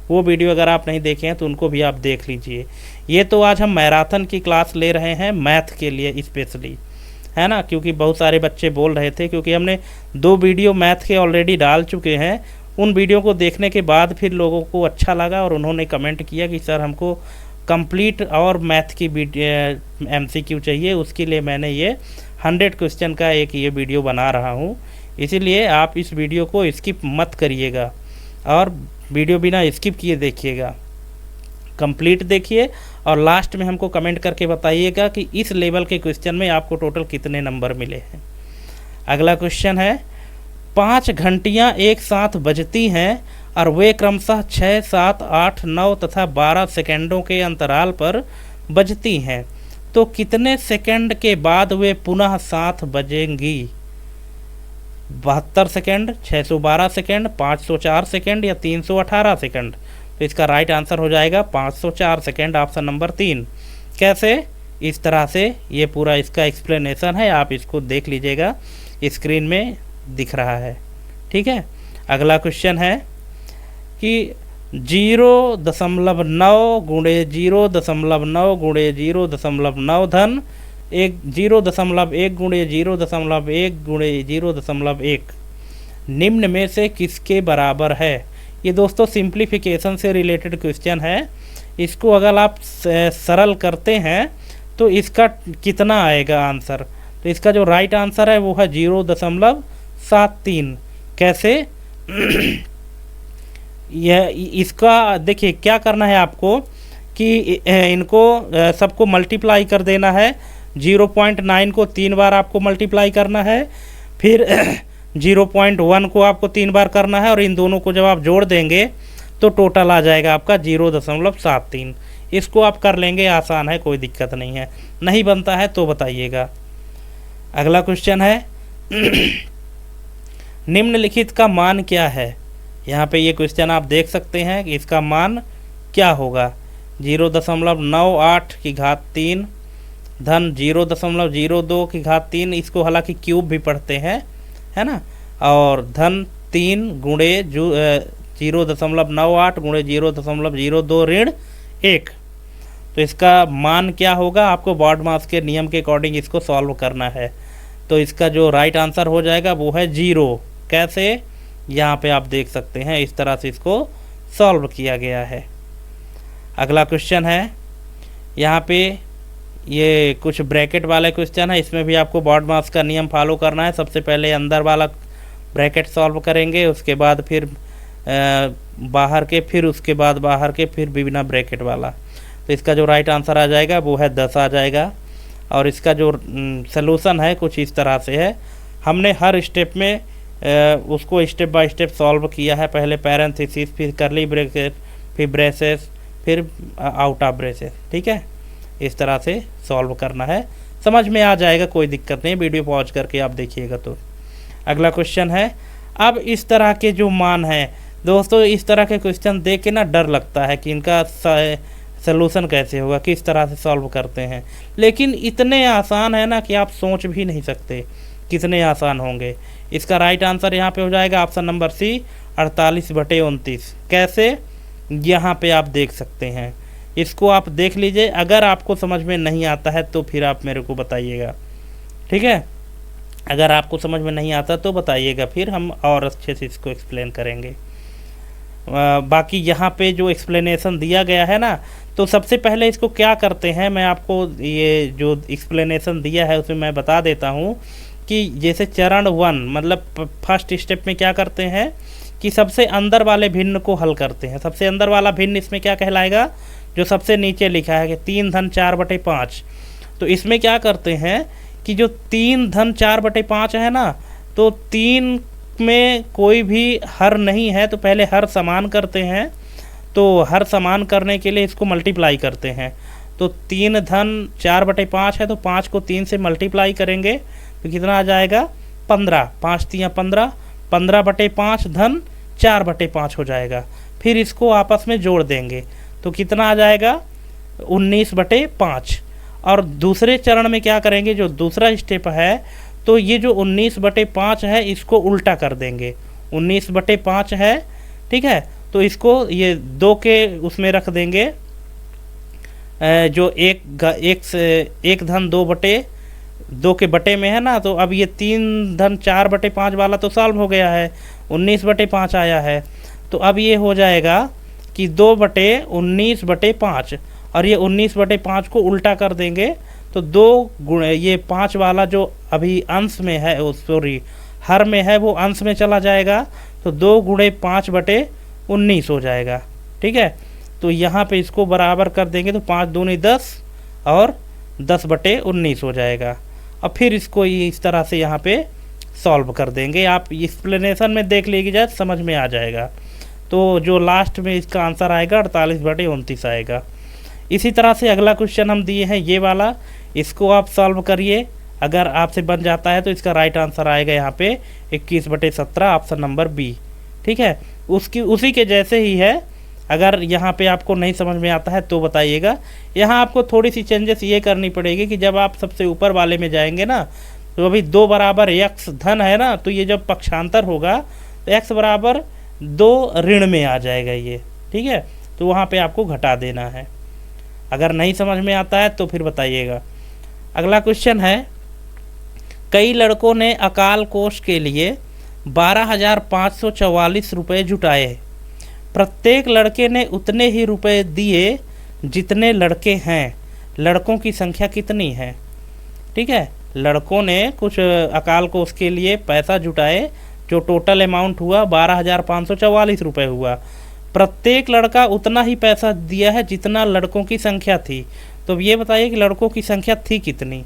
वो वीडियो अगर आप नहीं देखे हैं तो उनको भी आप देख लीजिए। ये तो आज हम मैराथन की क्लास ले रहे हैं मैथ के लिए स्पेशली, है ना, क्योंकि बहुत सारे बच्चे बोल रहे थे, क्योंकि हमने 2 वीडियो मैथ के ऑलरेडी डाल चुके हैं। उन वीडियो को देखने के बाद फिर लोगों को अच्छा लगा और उन्होंने कमेंट किया कि सर हमको कंप्लीट और मैथ की MCQ चाहिए। उसके लिए मैंने ये 100 क्वेश्चन का एक ये वीडियो बना रहा हूँ। इसीलिए आप इस वीडियो को स्किप मत करिएगा और वीडियो बिना स्किप किए देखिएगा, कंप्लीट देखिए, और लास्ट में हमको कमेंट करके बताइएगा कि इस लेवल के क्वेश्चन में आपको टोटल कितने नंबर मिले हैं। अगला क्वेश्चन है, 5 घंटियाँ एक साथ बजती हैं और वे क्रमशः 6, 7, 8, 9 तथा 12 सेकेंडों के अंतराल पर बजती हैं, तो कितने सेकंड के बाद वे पुनः साथ बजेंगी? 72 सेकंड, 612 सेकंड, 504 सेकंड या 318 सेकंड? तो इसका राइट आंसर हो जाएगा 504 सेकंड, ऑप्शन नंबर 3। कैसे? इस तरह से ये पूरा इसका एक्सप्लेनेशन है, आप इसको देख लीजिएगा, स्क्रीन में दिख रहा है। ठीक है। अगला क्वेश्चन है कि 0.9 गुणे 0.9 गुणे 0.9 धन 0.1 गुणे 0.1 गुणे 0.1 निम्न में से किसके बराबर है? ये दोस्तों सिंप्लीफिकेशन से रिलेटेड क्वेश्चन है। इसको अगर आप सरल करते हैं तो इसका कितना आएगा आंसर? तो इसका जो राइट आंसर है वो है 0.73। कैसे? यह इसका देखिए क्या करना है आपको कि इनको सबको मल्टीप्लाई कर देना है। 0.9 को 3 बार आपको मल्टीप्लाई करना है, फिर 0.1 को आपको 3 बार करना है, और इन दोनों को जब आप जोड़ देंगे तो टोटल आ जाएगा आपका 0.73। इसको आप कर लेंगे, आसान है, कोई दिक्कत नहीं है। नहीं बनता है तो बताइएगा। अगला क्वेश्चन है निम्नलिखित का मान क्या है? यहाँ पे ये क्वेश्चन आप देख सकते हैं कि इसका मान क्या होगा। 0.98 की घात 3 धन 0.02 की घात 3, इसको हालांकि क्यूब भी पढ़ते हैं, है ना, और धन 3 गुणे 0.98 गुणे 0.02 ऋण 1। तो इसका मान क्या होगा, आपको बॉडमास के नियम के अकॉर्डिंग इसको सॉल्व करना है। तो इसका जो राइट आंसर हो जाएगा वो है 0। कैसे, यहाँ पे आप देख सकते हैं इस तरह से इसको सॉल्व किया गया है। अगला क्वेश्चन है, यहाँ पे ये कुछ ब्रैकेट वाले क्वेश्चन है, इसमें भी आपको बॉडमास का नियम फॉलो करना है। सबसे पहले अंदर वाला ब्रैकेट सॉल्व करेंगे, उसके बाद फिर बाहर के, फिर उसके बाद बाहर के, फिर बिना ब्रैकेट वाला। तो इसका जो राइट आंसर आ जाएगा वो है 10 आ जाएगा। और इसका जो सलूशन है कुछ इस तरह से है, हमने हर स्टेप में उसको स्टेप बाय स्टेप सॉल्व किया है। पहले पैरेंथेसिस, फिर करली ब्रैकेट, फिर ब्रेसेस, फिर आउट ऑफ ब्रेसेस। ठीक है, इस तरह से सॉल्व करना है, समझ में आ जाएगा, कोई दिक्कत नहीं। वीडियो पॉज करके आप देखिएगा। तो अगला क्वेश्चन है, अब इस तरह के जो मान हैं दोस्तों, इस तरह के क्वेश्चन देख के ना डर लगता है कि इनका सलूशन कैसे होगा, किस तरह से सॉल्व करते हैं, लेकिन इतने आसान है ना कि आप सोच भी नहीं सकते कितने आसान होंगे। इसका राइट आंसर यहाँ पे हो जाएगा ऑप्शन नंबर सी, 48/29। कैसे, यहाँ पे आप देख सकते हैं, इसको आप देख लीजिए। अगर आपको समझ में नहीं आता है तो फिर आप मेरे को बताइएगा, ठीक है। अगर आपको समझ में नहीं आता तो बताइएगा, फिर हम और अच्छे से इसको एक्सप्लेन करेंगे। बाकी यहाँ पे जो एक्सप्लेनेशन दिया गया है ना, तो सबसे पहले इसको क्या करते हैं, मैं आपको ये जो एक्सप्लेनेशन दिया है उसमें मैं बता देता हूँ कि जैसे चरण 1 मतलब फर्स्ट स्टेप में क्या करते हैं कि सबसे अंदर वाले भिन्न को हल करते हैं। सबसे अंदर वाला भिन्न इसमें क्या कहलाएगा, जो सबसे नीचे लिखा है कि 3 धन 4/5। तो इसमें क्या करते हैं कि जो 3 धन 4/5 है ना, तो 3 में कोई भी हर नहीं है, तो पहले हर समान करते हैं। तो हर समान करने के लिए इसको मल्टीप्लाई करते हैं। तो 3 धन 4/5 है, तो 5 को 3 से मल्टीप्लाई करेंगे तो कितना आ जाएगा 15, 5 3 15, 15/5 धन 4/5 हो जाएगा। फिर इसको आपस में जोड़ देंगे तो कितना आ जाएगा 19/5। और दूसरे चरण में क्या करेंगे, जो दूसरा स्टेप है, तो ये जो 19/5 है इसको उल्टा कर देंगे। 19/5 है, ठीक है, तो इसको ये 2 के उसमें रख देंगे, जो एक धन 2/2 के बटे में है ना। तो अब ये 3 धन 4/5 वाला तो सॉल्व हो गया है, 19/5 आया है। तो अब ये हो जाएगा कि 2/19/5, और ये 19/5 को उल्टा कर देंगे तो 2 गुणे ये 5 वाला जो अभी अंश में है, सॉरी हर में है, वो अंश में चला जाएगा। तो 2 गुणे 5/19 हो जाएगा, ठीक है। तो यहाँ पे इसको बराबर कर देंगे तो 5 दूनी 10 और 10/19 हो जाएगा। और फिर इसको इस तरह से यहाँ पे सॉल्व कर देंगे। आप एक्सप्लेनेशन में देख लीजिए, समझ में आ जाएगा। तो जो लास्ट में इसका आंसर आएगा 48/29 आएगा। इसी तरह से अगला क्वेश्चन हम दिए हैं ये वाला, इसको आप सॉल्व करिए। अगर आपसे बन जाता है तो इसका राइट आंसर आएगा यहाँ पे 21/17 ऑप्शन नंबर बी, ठीक है। उसी के जैसे ही है। अगर यहाँ पे आपको नहीं समझ में आता है तो बताइएगा। यहाँ आपको थोड़ी सी चेंजेस ये करनी पड़ेगी कि जब आप सबसे ऊपर वाले में जाएंगे ना, तो अभी 2 बराबर x धन है ना, तो ये जब पक्षांतर होगा तो x बराबर 2 ऋण में आ जाएगा ये, ठीक है। तो वहाँ पे आपको घटा देना है। अगर नहीं समझ में आता है तो फिर बताइएगा। अगला क्वेश्चन है, कई लड़कों ने अकाल कोष के लिए 12,544 रुपये जुटाए। प्रत्येक लड़के ने उतने ही रुपए दिए जितने लड़के हैं। लड़कों की संख्या कितनी है, ठीक है। लड़कों ने कुछ अकाल कोष के लिए पैसा जुटाए, जो टोटल अमाउंट हुआ 12,544 रुपये हुआ। प्रत्येक लड़का उतना ही पैसा दिया है जितना लड़कों की संख्या थी। तो अब ये बताइए कि लड़कों की संख्या थी कितनी।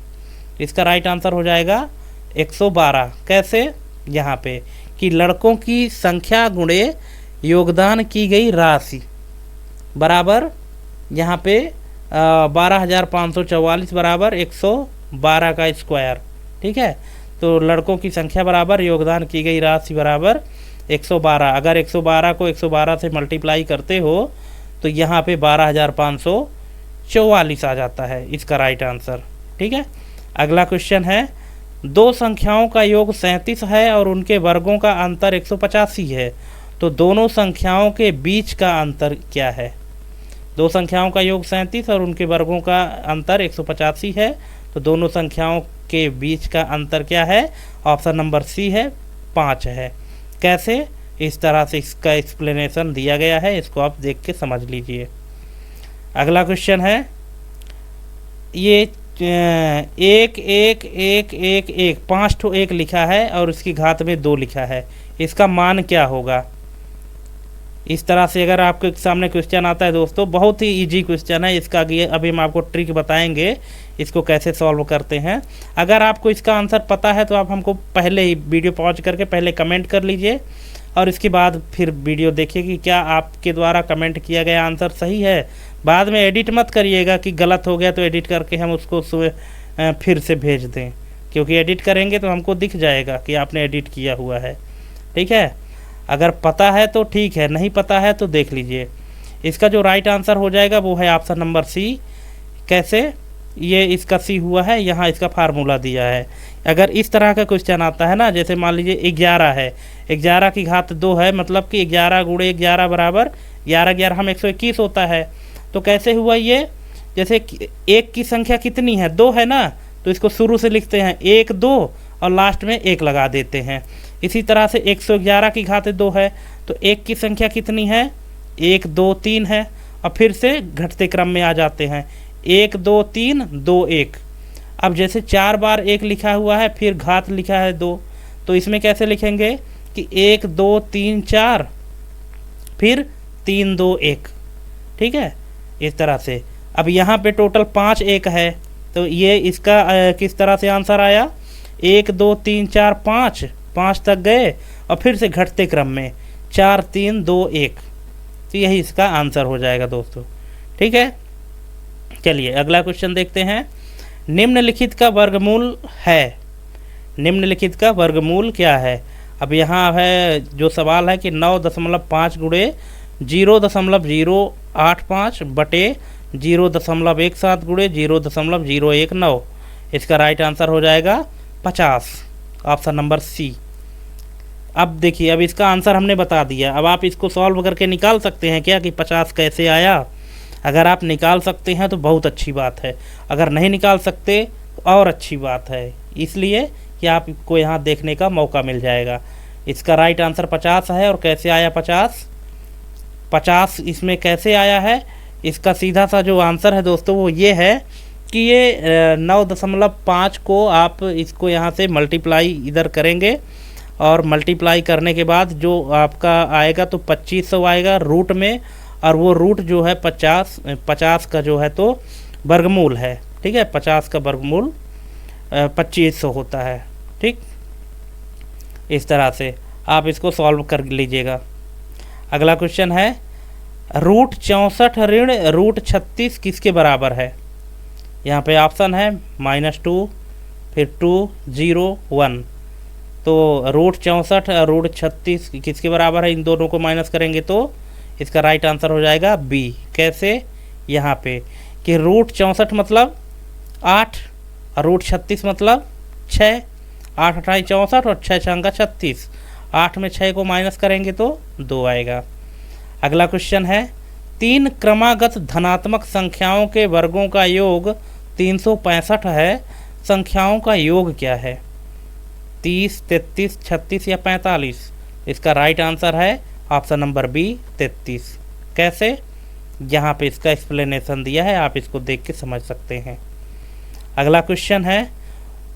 इसका राइट आंसर हो जाएगा 112। कैसे, यहाँ पे कि लड़कों की संख्या गुणे योगदान की गई राशि बराबर यहाँ पे 12,544 बराबर 112 का स्क्वायर, ठीक है। तो लड़कों की संख्या बराबर योगदान की गई राशि बराबर 112। अगर 112 को 112 से मल्टीप्लाई करते हो तो यहाँ पे 12,544 आ जाता है इसका राइट आंसर, ठीक है। अगला क्वेश्चन है, 2 संख्याओं का योग 37 है और उनके वर्गों का अंतर 185 है, तो दोनों संख्याओं के बीच का अंतर क्या है? दो संख्याओं का योग 37 और उनके वर्गों का अंतर 185 है। तो दोनों संख्याओं के बीच का अंतर क्या है? ऑप्शन नंबर सी है, 5 है। कैसे? इस तरह से इसका एक्सप्लेनेशन दिया गया है, इसको आप देख के समझ लीजिए। अगला क्वेश्चन है, ये 1 1 1 1 1 5 ठो 1 लिखा है और इसकी घात में 2 लिखा है, इसका मान क्या होगा? इस तरह से अगर आपके सामने क्वेश्चन आता है दोस्तों, बहुत ही इजी क्वेश्चन है, इसका अभी हम आपको ट्रिक बताएंगे इसको कैसे सॉल्व करते हैं। अगर आपको इसका आंसर पता है तो आप हमको पहले ही वीडियो पॉज करके पहले कमेंट कर लीजिए और इसके बाद फिर वीडियो देखिए कि क्या आपके द्वारा कमेंट किया गया आंसर सही है। बाद में एडिट मत करिएगा कि गलत हो गया तो एडिट करके हम उसको फिर से भेज दें, क्योंकि एडिट करेंगे तो हमको दिख जाएगा कि आपने एडिट किया हुआ है। ठीक है, अगर पता है तो ठीक है, नहीं पता है तो देख लीजिए। इसका जो राइट आंसर हो जाएगा वो है ऑप्शन नंबर सी। कैसे? ये इसका सी हुआ है, यहाँ इसका फार्मूला दिया है। अगर इस तरह का क्वेश्चन आता है ना, जैसे मान लीजिए 11 है, 11 की घात 2 है, मतलब कि 11 गुणे 11 बराबर 11 11 हम 121 होता है। तो कैसे हुआ ये? जैसे 1 की संख्या कितनी है? 2 है ना, तो इसको शुरू से लिखते हैं 1 2 और लास्ट में 1 लगा देते हैं। इसी तरह से 111 की घात 2 है, तो 1 की संख्या कितनी है? 1 2 3 है, और फिर से घटते क्रम में आ जाते हैं 1 2 3 2 1। अब जैसे 4 बार 1 लिखा हुआ है, फिर घात लिखा है 2, तो इसमें कैसे लिखेंगे कि 1 2 3 4 फिर 3 2 1। ठीक है, इस तरह से। अब यहाँ पे टोटल 5 1 है, तो ये इसका किस तरह से आंसर आया? 1 2 3 4 5 तक गए और फिर से घटते क्रम में 4 3 2 1। तो यही इसका आंसर हो जाएगा दोस्तों। ठीक है, चलिए अगला क्वेश्चन देखते हैं। निम्नलिखित का वर्गमूल है, निम्नलिखित का वर्गमूल क्या है? अब यहाँ है जो सवाल है कि 9.5 गुणे 0.085 बटे 0.17 गुणे 0.019। इसका राइट आंसर हो जाएगा 50, ऑप्शन नंबर सी। अब देखिए, अब इसका आंसर हमने बता दिया, अब आप इसको सॉल्व करके निकाल सकते हैं क्या कि 50 कैसे आया? अगर आप निकाल सकते हैं तो बहुत अच्छी बात है, अगर नहीं निकाल सकते तो और अच्छी बात है, इसलिए कि आपको यहाँ देखने का मौका मिल जाएगा। इसका राइट आंसर 50 है। और कैसे आया 50 इसमें कैसे आया है? इसका सीधा सा जो आंसर है दोस्तों वो ये है कि ये 9.5 को आप इसको यहाँ से मल्टीप्लाई इधर करेंगे और मल्टीप्लाई करने के बाद जो आपका आएगा तो 2500 आएगा रूट में, और वो रूट जो है 50 का जो है तो वर्गमूल है। ठीक है, 50 का वर्गमूल 2500 होता है। ठीक, इस तरह से आप इसको सॉल्व कर लीजिएगा। अगला क्वेश्चन है, रूट 64 ऋण रूट 36 किसके बराबर है? यहाँ पे ऑप्शन है -2 फिर 2 0 1। तो रूट 64 और रूट 36 किसके बराबर है? इन दोनों को माइनस करेंगे तो इसका राइट आंसर हो जाएगा बी। कैसे? यहाँ पे कि रूट 64 मतलब 8 और रूट 36 मतलब 6। 8 8 64 और 6 6 का 36। 8 में 6 को माइनस करेंगे तो 2 आएगा। अगला क्वेश्चन है, 3 क्रमागत धनात्मक संख्याओं के वर्गों का योग 365 है, संख्याओं का योग क्या है? 30 33 36 या 45? इसका राइट आंसर है ऑप्शन नंबर बी 33। कैसे? यहाँ पे इसका एक्सप्लेनेशन दिया है, आप इसको देख के समझ सकते हैं। अगला क्वेश्चन है,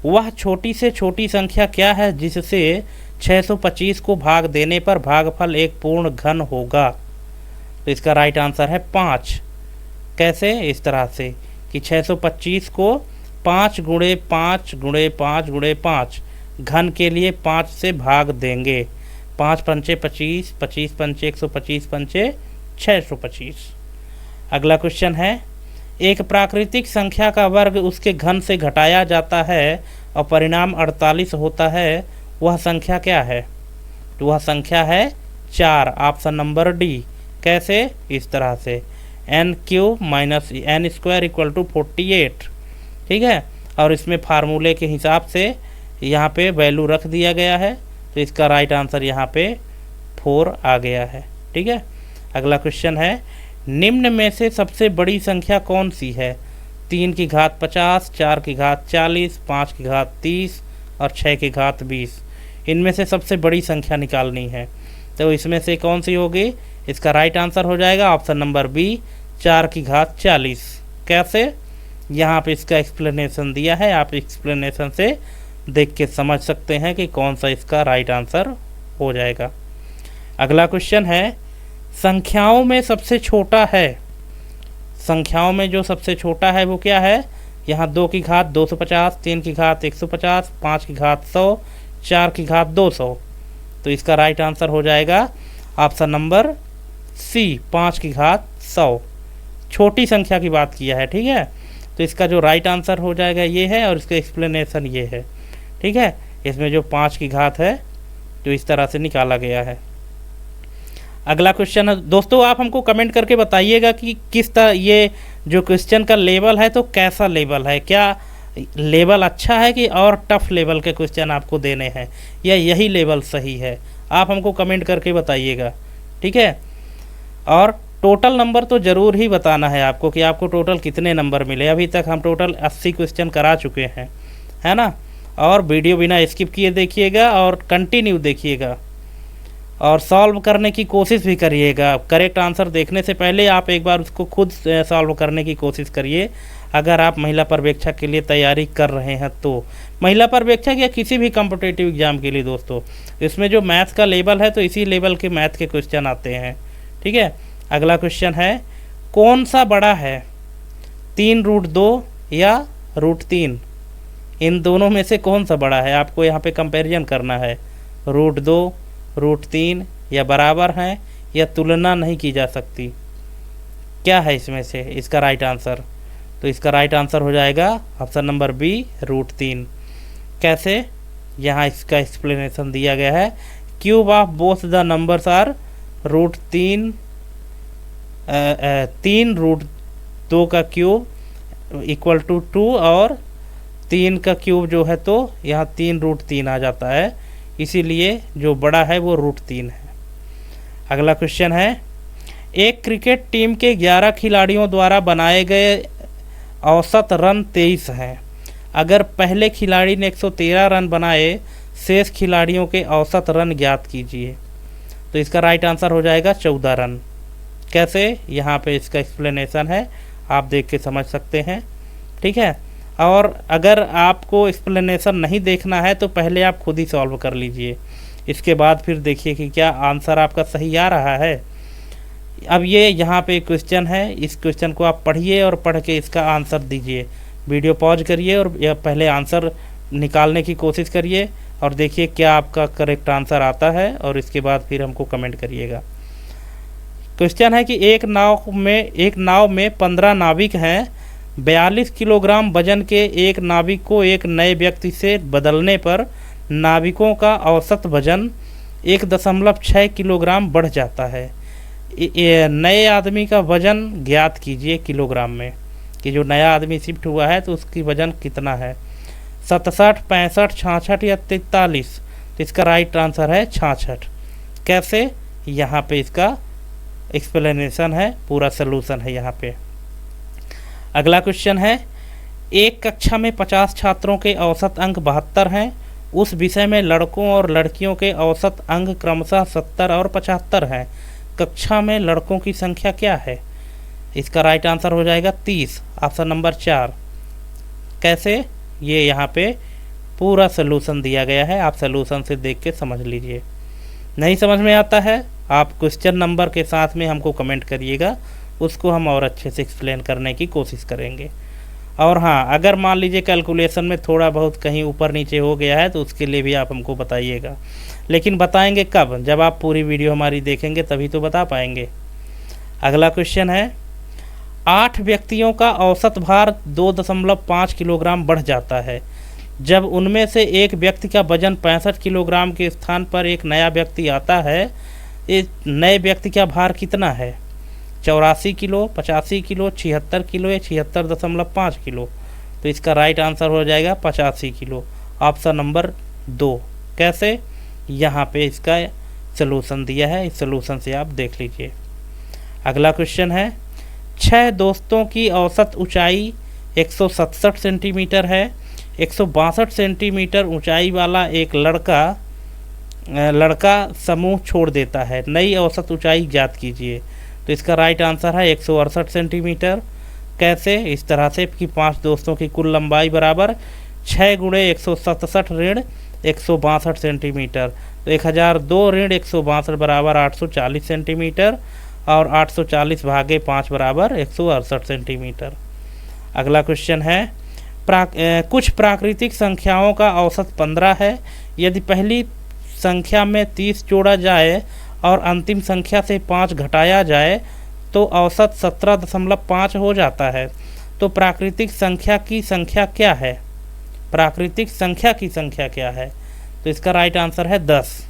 वह छोटी से छोटी संख्या क्या है जिससे 625 को भाग देने पर भागफल एक पूर्ण घन होगा? तो इसका राइट आंसर है 5। कैसे? इस तरह से कि 625 को 5 गुणे 5 गुणे 5 गुणे 5 घन के लिए 5 से भाग देंगे। 5 पंचे 25, 25 पंचे 125 पंचे 625। अगला क्वेश्चन है, एक प्राकृतिक संख्या का वर्ग उसके घन से घटाया जाता है और परिणाम 48 होता है, वह संख्या क्या है? तो वह संख्या है 4, ऑप्शन नंबर डी। कैसे? इस तरह से n³ minus n² equal to 48। ठीक है, और इसमें फार्मूले के हिसाब से यहाँ पे वैल्यू रख दिया गया है, तो इसका राइट आंसर यहाँ पे 4 आ गया है। ठीक है, अगला क्वेश्चन है, निम्न में से सबसे बड़ी संख्या कौन सी है? 3 की घात 50, 4 की घात 40, 5 की घात 30 और 6 की घात 20। इनमें से सबसे बड़ी संख्या निकालनी है, तो इसमें से कौन सी होगी? इसका राइट आंसर हो जाएगा ऑप्शन नंबर बी, 4 की घात 40। कैसे? यहाँ पे इसका एक्सप्लेनेशन दिया है, आप एक्सप्लेनेशन से देख के समझ सकते हैं कि कौन सा इसका राइट आंसर हो जाएगा। अगला क्वेश्चन है, संख्याओं में सबसे छोटा है, संख्याओं में जो सबसे छोटा है वो क्या है? यहाँ 2 की घात 250, 3 की घात 150, 5 की घात 100, 4 की घात 200। तो इसका राइट आंसर हो जाएगा ऑप्शन नंबर सी, 5 की घात 100। छोटी संख्या की बात किया है। ठीक है, तो इसका जो राइट आंसर हो जाएगा ये है और इसका एक्सप्लेनेशन ये है। ठीक है, इसमें जो 5 की घात है जो इस तरह से निकाला गया है। अगला क्वेश्चन है दोस्तों, आप हमको कमेंट करके बताइएगा कि किस तरह ये जो क्वेश्चन का लेवल है तो कैसा लेवल है, क्या लेवल अच्छा है कि और टफ लेवल के क्वेश्चन आपको देने हैं, या यही लेवल सही है? आप हमको कमेंट करके बताइएगा। ठीक है, और टोटल नंबर तो ज़रूर ही बताना है आपको कि आपको टोटल कितने नंबर मिले। अभी तक हम टोटल 80 क्वेश्चन करा चुके हैं, है ना। और वीडियो बिना स्किप किए देखिएगा और कंटिन्यू देखिएगा और सॉल्व करने की कोशिश भी करिएगा। करेक्ट आंसर देखने से पहले आप एक बार उसको खुद सॉल्व करने की कोशिश करिए। अगर आप महिला पर्यवेक्षक के लिए तैयारी कर रहे हैं तो, महिला पर्यवेक्षक या किसी भी कॉम्पिटिटिव एग्जाम के लिए दोस्तों, इसमें जो मैथ्स का लेवल है तो इसी लेवल के मैथ के क्वेश्चन आते हैं। ठीक है, अगला क्वेश्चन है, कौन सा बड़ा है, 3√2 या √3? इन दोनों में से कौन सा बड़ा है? आपको यहाँ पे कंपैरिजन करना है। √2, √3 या बराबर हैं या तुलना नहीं की जा सकती, क्या है इसमें से इसका राइट आंसर? तो इसका राइट आंसर हो जाएगा ऑप्शन नंबर बी, √3। कैसे? यहाँ इसका एक्सप्लेनेशन दिया गया है, cube of both the numbers are √3, 3√2 का क्यूब इक्वल टू 2 और 3 का क्यूब जो है तो यहाँ 3√3 आ जाता है, इसीलिए जो बड़ा है वो √3 है। अगला क्वेश्चन है, एक क्रिकेट टीम के 11 खिलाड़ियों द्वारा बनाए गए औसत रन 23 हैं। अगर पहले खिलाड़ी ने 113 रन बनाए, शेष खिलाड़ियों के औसत रन ज्ञात कीजिए। तो इसका राइट आंसर हो जाएगा 14 रन। कैसे? यहाँ पे इसका एक्सप्लेनेशन है, आप देख के समझ सकते हैं। ठीक है, और अगर आपको एक्सप्लेनेशन नहीं देखना है तो पहले आप खुद ही सॉल्व कर लीजिए, इसके बाद फिर देखिए कि क्या आंसर आपका सही आ रहा है। अब ये यहाँ पे क्वेश्चन है, इस क्वेश्चन को आप पढ़िए और पढ़ के इसका आंसर दीजिए। वीडियो पॉज करिए और यह पहले आंसर निकालने की कोशिश करिए और देखिए क्या आपका करेक्ट आंसर आता है, और इसके बाद फिर हमको कमेंट करिएगा। क्वेश्चन है कि एक नाव में 15 नाविक हैं। 42 किलोग्राम वजन के एक नाविक को एक नए व्यक्ति से बदलने पर नाविकों का औसत वजन 1.6 किलोग्राम बढ़ जाता है। नए आदमी का वजन ज्ञात कीजिए किलोग्राम में, कि जो नया आदमी शिफ्ट हुआ है तो उसकी वजन कितना है, 67, 65, 66 या 43? तो इसका राइट आंसर है 66। कैसे? यहाँ पे इसका एक्सप्लेनेशन है, पूरा सलूशन है यहाँ पे। अगला क्वेश्चन है, एक कक्षा में 50 छात्रों के औसत अंक 72 हैं। उस विषय में लड़कों और लड़कियों के औसत अंक क्रमशः 70 और 75 हैं। कक्षा में लड़कों की संख्या क्या है? इसका राइट आंसर हो जाएगा 30, ऑप्शन नंबर 4। कैसे? ये यहाँ पे पूरा सलूशन दिया गया है, आप सलूशन से देख के समझ लीजिए। नहीं समझ में आता है आप क्वेश्चन नंबर के साथ में हमको कमेंट करिएगा, उसको हम और अच्छे से एक्सप्लेन करने की कोशिश करेंगे। और हाँ, अगर मान लीजिए कैलकुलेशन में थोड़ा बहुत कहीं ऊपर नीचे हो गया है तो उसके लिए भी आप हमको बताइएगा, लेकिन बताएंगे कब? जब आप पूरी वीडियो हमारी देखेंगे तभी तो बता पाएंगे। अगला क्वेश्चन है, 8 व्यक्तियों का औसत भार 2.5 किलोग्राम बढ़ जाता है जब उनमें से एक व्यक्ति का वजन 65 किलोग्राम के स्थान पर एक नया व्यक्ति आता है। इस नए व्यक्ति का भार कितना है? 84 किलो, 85 किलो, 76 किलो या 76.5 किलो? तो इसका राइट आंसर हो जाएगा 85 किलो, ऑप्शन नंबर 2। कैसे? यहाँ पे इसका सलूशन दिया है। इस सलूशन से आप देख लीजिए। अगला क्वेश्चन है, 6 दोस्तों की औसत ऊंचाई 167 सेंटीमीटर है। 162 सेंटीमीटर ऊंचाई वाला एक लड़का समूह छोड़ देता है। नई औसत ऊंचाई ज्ञात कीजिए। तो इसका राइट आंसर है 168 सेंटीमीटर। कैसे? इस तरह से कि 5 दोस्तों की कुल लंबाई बराबर 6 गुणे 167 ऋण 162 सेंटीमीटर। तो 1002 ऋण 162 बराबर 840 सेंटीमीटर और 840 भागे 5 बराबर 168 सेंटीमीटर। अगला क्वेश्चन है, कुछ प्राकृतिक संख्याओं का औसत 15 है। यदि पहली संख्या में 30 जोड़ा जाए और अंतिम संख्या से 5 घटाया जाए तो औसत 17.5 हो जाता है। तो प्राकृतिक संख्या की संख्या क्या है? प्राकृतिक संख्या की संख्या क्या है? तो इसका राइट आंसर है 10।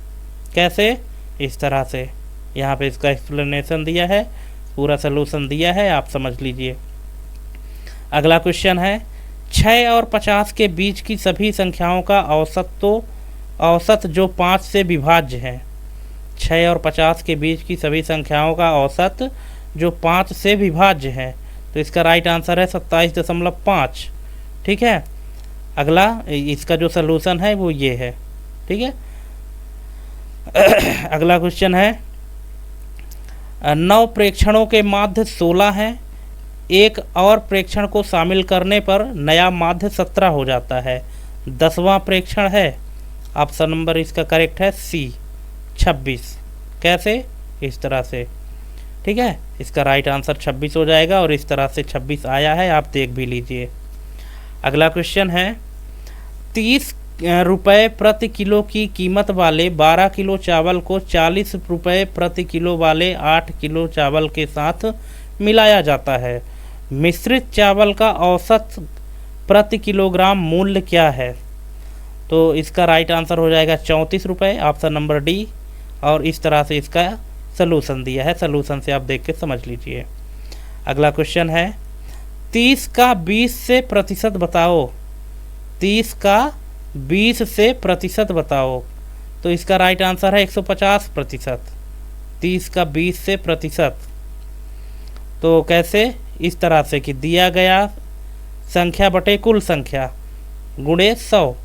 कैसे? इस तरह से। यहाँ पे इसका एक्सप्लेनेशन दिया है, पूरा सलूशन दिया है, आप समझ लीजिए। अगला क्वेश्चन है, 6 और 50 के बीच की सभी संख्याओं का औसत जो 5 से विभाज्य है। 6 और 50 के बीच की सभी संख्याओं का औसत जो 5 से विभाज्य है। तो इसका राइट आंसर है 27.5। ठीक है। अगला इसका जो सलूशन है वो ये है। ठीक है। अगला क्वेश्चन है, 9 प्रेक्षणों के माध्य 16 हैं। एक और प्रेक्षण को शामिल करने पर नया माध्य 17 हो जाता है। 10वां प्रेक्षण है, ऑप्शन नंबर इसका करेक्ट है सी, 26। कैसे? इस तरह से। ठीक है। इसका राइट आंसर 26 हो जाएगा और इस तरह से 26 आया है, आप देख भी लीजिए। अगला क्वेश्चन है, 30 रुपये प्रति किलो की कीमत वाले 12 किलो चावल को 40 रुपये प्रति किलो वाले 8 किलो चावल के साथ मिलाया जाता है। मिश्रित चावल का औसत प्रति किलोग्राम मूल्य क्या है? तो इसका राइट आंसर हो जाएगा 34 रुपये, ऑप्शन नंबर डी। और इस तरह से इसका सलूशन दिया है, सलूशन से आप देख के समझ लीजिए। अगला क्वेश्चन है, 30 का 20 से प्रतिशत बताओ। 30 का 20 से प्रतिशत बताओ। तो इसका राइट आंसर है 150%। 30 का 20 से प्रतिशत। तो कैसे? इस तरह से कि दिया गया संख्या बटे कुल संख्या गुणे 100।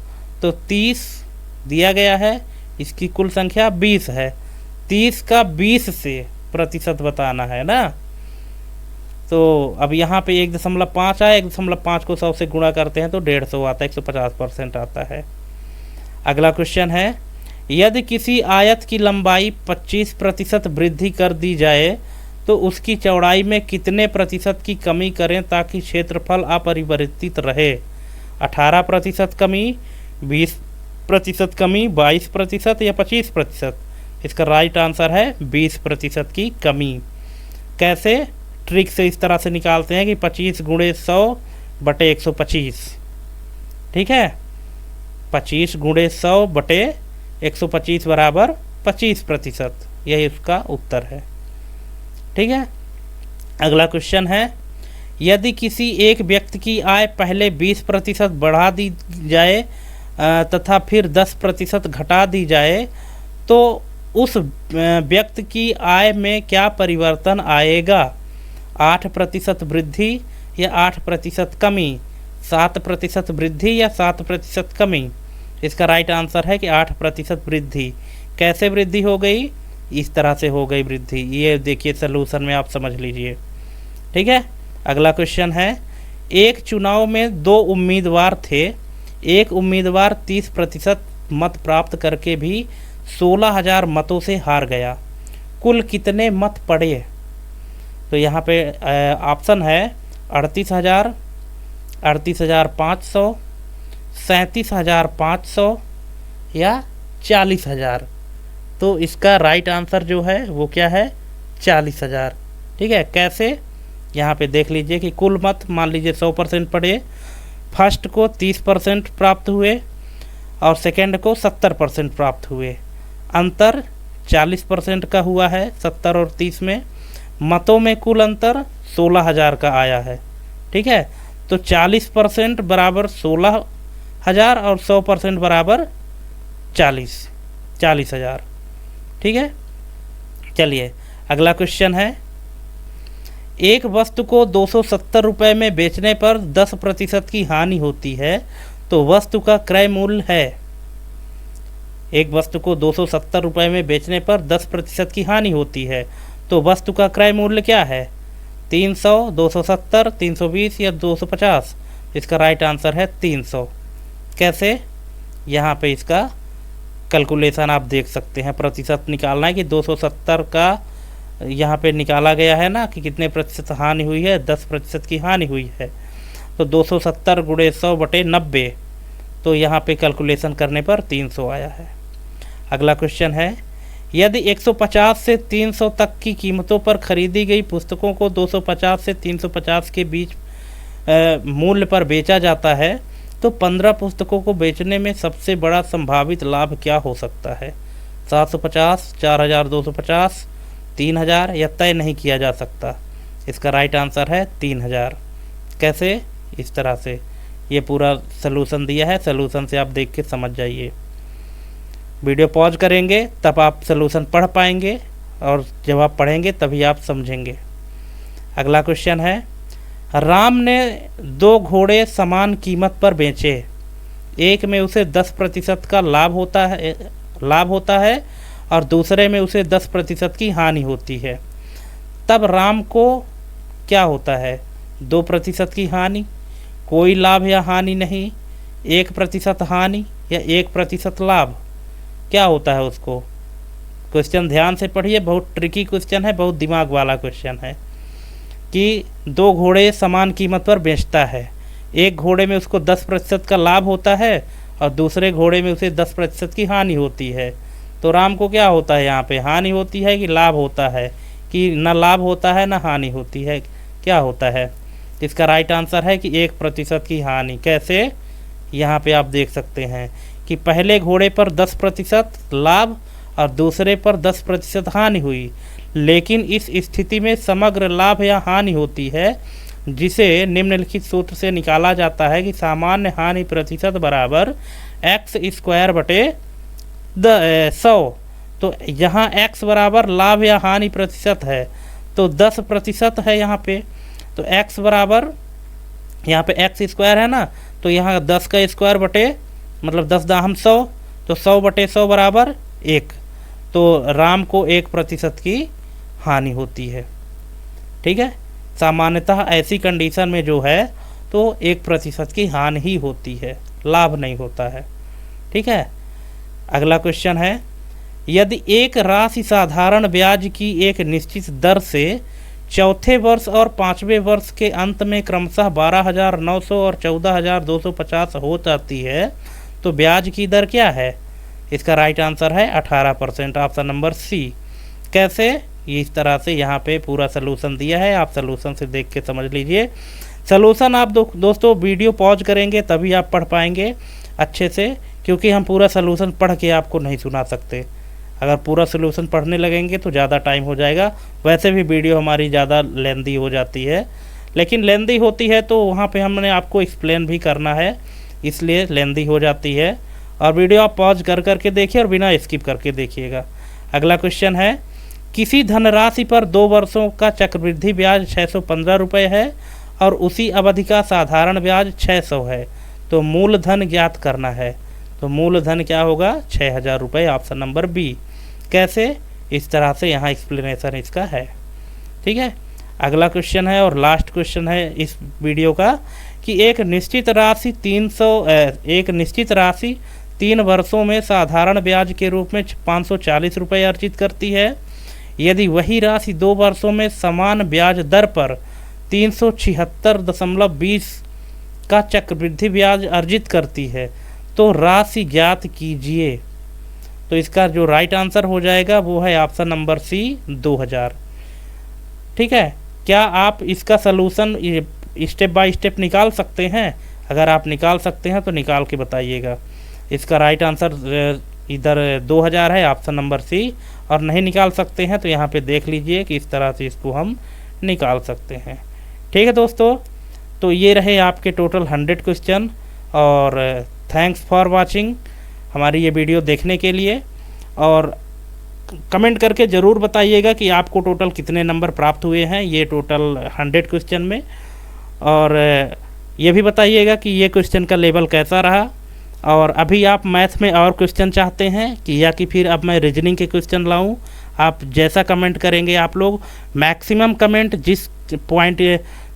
तो 30 दिया गया है, इसकी कुल संख्या 20 है। 30 का 20 से प्रतिशत बताना है ना। तो अब यहाँ पे 1.5 आया, 1.5 को 100 से गुणा करते हैं तो 150 आता है, 150% आता है। अगला क्वेश्चन है, यदि किसी आयत की लंबाई 25% वृद्धि कर दी जाए तो उसकी चौड़ाई में कितने प्रतिशत की कमी करें ताकि क्षेत्रफल अपरिवर्तित रहे? 18% कमी, 20% कमी, 22% या 25%? इसका राइट आंसर है 20% की कमी। कैसे? ट्रिक से इस तरह से निकालते हैं कि 25 गुणे 100 बटे 125। ठीक है। 25 गुणे 100 बटे 125 बराबर 25%। यही उसका उत्तर है। ठीक है। अगला क्वेश्चन है, यदि किसी एक व्यक्ति की आय पहले 20% बढ़ा दी जाए तथा फिर 10% घटा दी जाए तो उस व्यक्ति की आय में क्या परिवर्तन आएगा? 8% वृद्धि या 8% कमी, 7% वृद्धि या 7% कमी? इसका राइट आंसर है कि 8% वृद्धि। कैसे वृद्धि हो गई? इस तरह से हो गई वृद्धि। ये देखिए सलूशन में आप समझ लीजिए। ठीक है। अगला क्वेश्चन है, एक चुनाव में 2 उम्मीदवार थे। एक उम्मीदवार 30% मत प्राप्त करके भी 16,000 मतों से हार गया। कुल कितने मत पड़े? तो यहाँ पे ऑप्शन है 38,000, 38,500, 37,500 या 40,000। तो इसका राइट आंसर जो है वो क्या है? 40,000। ठीक है। कैसे? यहाँ पे देख लीजिए कि कुल मत मान लीजिए 100% पड़े। फर्स्ट को 30% प्राप्त हुए और सेकंड को 70% प्राप्त हुए। अंतर 40% का हुआ है 70 और 30 में। मतों में कुल अंतर 16,000 का आया है। ठीक है। तो 40% बराबर 16,000 और 100% बराबर 40,000। ठीक है। चलिए अगला क्वेश्चन है, एक वस्तु को 270 रुपये में बेचने पर 10% की हानि होती है, तो वस्तु का क्रय मूल्य है। एक वस्तु को 270 रुपये में बेचने पर 10% की हानि होती है, तो वस्तु का क्रय मूल्य क्या है? 300, 270, 320 या 250? इसका राइट आंसर है 300। कैसे? यहाँ पे इसका कैलकुलेशन आप देख सकते हैं, प्रतिशत निकालना है कि 270 का यहाँ पे निकाला गया है ना कि कितने प्रतिशत हानि हुई है, 10% की हानि हुई है, तो 270 गुणे 100/90, तो यहाँ पे कैलकुलेशन करने पर 300 आया है। अगला क्वेश्चन है, यदि 150 से 300 तक की कीमतों पर खरीदी गई पुस्तकों को 250 से 350 के बीच मूल्य पर बेचा जाता है, तो 15 पुस्तकों को बेचने में सबसे बड़ा संभावित लाभ क्या हो सकता है? 750, 4250, 3000 या तय नहीं किया जा सकता? इसका राइट आंसर है 3000। कैसे? इस तरह से ये पूरा सलूशन दिया है, सलूशन से आप देख के समझ जाइए। वीडियो पॉज करेंगे तब आप सलूशन पढ़ पाएंगे, और जब आप पढ़ेंगे तभी आप समझेंगे। अगला क्वेश्चन है, राम ने 2 घोड़े समान कीमत पर बेचे, एक में उसे 10% का लाभ होता है और दूसरे में उसे 10% की हानि होती है। तब राम को क्या होता है? 2% की हानि, कोई लाभ या हानि नहीं, 1% हानि या 1% लाभ, क्या होता है उसको? क्वेश्चन ध्यान से पढ़िए, बहुत ट्रिकी क्वेश्चन है, बहुत दिमाग वाला क्वेश्चन है कि 2 घोड़े समान कीमत पर बेचता है, एक घोड़े में उसको 10% का लाभ होता है और दूसरे घोड़े में उसे 10% की हानि होती है। तो राम को क्या होता है? यहाँ पे हानि होती है कि लाभ होता है, कि न लाभ होता है न हानि होती है, क्या होता है? इसका राइट आंसर है कि 1% की हानि। कैसे? यहाँ पे आप देख सकते हैं कि पहले घोड़े पर 10% लाभ और दूसरे पर 10% हानि हुई, लेकिन इस स्थिति में समग्र लाभ या हानि होती है, जिसे निम्नलिखित सूत्र से निकाला जाता है कि सामान्य हानि प्रतिशत बराबर x² तो यहाँ x बराबर लाभ या हानि प्रतिशत है, तो 10% है यहाँ पे, तो x बराबर यहाँ पे x² है ना, तो यहाँ 10 का स्क्वायर बटे मतलब 10 दाहम 100, तो 100/100 बराबर 1, तो राम को 1% की हानि होती है। ठीक है, सामान्यतः ऐसी कंडीशन में जो है तो 1% की हानि ही होती है, लाभ नहीं होता है। ठीक है, अगला क्वेश्चन है, यदि एक राशि साधारण ब्याज की एक निश्चित दर से चौथे वर्ष और 5वें वर्ष के अंत में क्रमशः 12,900 और 14,250 हो जाती है, तो ब्याज की दर क्या है? इसका राइट आंसर है 18%, ऑप्शन नंबर सी। कैसे? इस तरह से यहाँ पे पूरा सलूशन दिया है, आप सलूशन से देख के समझ लीजिए। सलूशन आप दोस्तों वीडियो पॉज करेंगे तभी आप पढ़ पाएंगे अच्छे से, क्योंकि हम पूरा सलूशन पढ़ के आपको नहीं सुना सकते। अगर पूरा सलूशन पढ़ने लगेंगे तो ज़्यादा टाइम हो जाएगा। वैसे भी वीडियो हमारी ज़्यादा लेंदी हो जाती है, लेकिन लेंदी होती है तो वहाँ पे हमने आपको एक्सप्लेन भी करना है, इसलिए लेंदी हो जाती है। और वीडियो आप पॉज कर करके देखिए और बिना स्किप करके देखिएगा। अगला क्वेश्चन है, किसी धनराशि पर 2 वर्षों का चक्रवृद्धि ब्याज 615 रुपये है और उसी अवधि का साधारण ब्याज 600 है, तो मूलधन ज्ञात करना है। तो मूलधन क्या होगा? 6000 रुपये, ऑप्शन नंबर बी। कैसे? इस तरह से यहाँ एक्सप्लेनेशन इसका है। ठीक है, अगला क्वेश्चन है और लास्ट क्वेश्चन है इस वीडियो का कि एक निश्चित राशि 3 वर्षों में साधारण ब्याज के रूप में 540 रुपये अर्जित करती है। यदि वही राशि 2 वर्षों में समान ब्याज दर पर 376.20 का चक्रवृद्धि ब्याज अर्जित करती है, तो राशि ज्ञात कीजिए। तो इसका जो राइट आंसर हो जाएगा वो है ऑप्शन नंबर सी, 2000। ठीक है, क्या आप इसका सलूशन स्टेप बाय स्टेप निकाल सकते हैं? अगर आप निकाल सकते हैं तो निकाल के बताइएगा। इसका राइट आंसर इधर 2000 है, ऑप्शन नंबर सी। और नहीं निकाल सकते हैं तो यहाँ पे देख लीजिए कि इस तरह से इसको हम निकाल सकते हैं। ठीक है दोस्तों, तो ये रहे आपके टोटल 100 क्वेश्चन। और थैंक्स फॉर वाचिंग, हमारी ये वीडियो देखने के लिए। और कमेंट करके ज़रूर बताइएगा कि आपको टोटल कितने नंबर प्राप्त हुए हैं ये टोटल 100 क्वेश्चन में, और ये भी बताइएगा कि ये क्वेश्चन का लेवल कैसा रहा। और अभी आप मैथ में और क्वेश्चन चाहते हैं कि या कि फिर अब मैं रीजनिंग के क्वेश्चन लाऊं, आप जैसा कमेंट करेंगे, आप लोग मैक्सिमम कमेंट जिस पॉइंट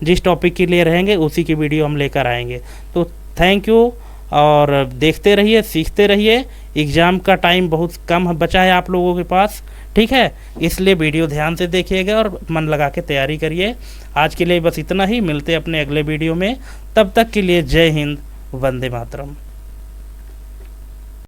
जिस टॉपिक के लिए रहेंगे उसी की वीडियो हम लेकर आएंगे। तो थैंक यू, और देखते रहिए, सीखते रहिए। एग्ज़ाम का टाइम बहुत कम बचा है आप लोगों के पास, ठीक है, इसलिए वीडियो ध्यान से देखिएगा और मन लगा के तैयारी करिए। आज के लिए बस इतना ही, मिलते हैं अपने अगले वीडियो में, तब तक के लिए जय हिंद, वंदे मातरम।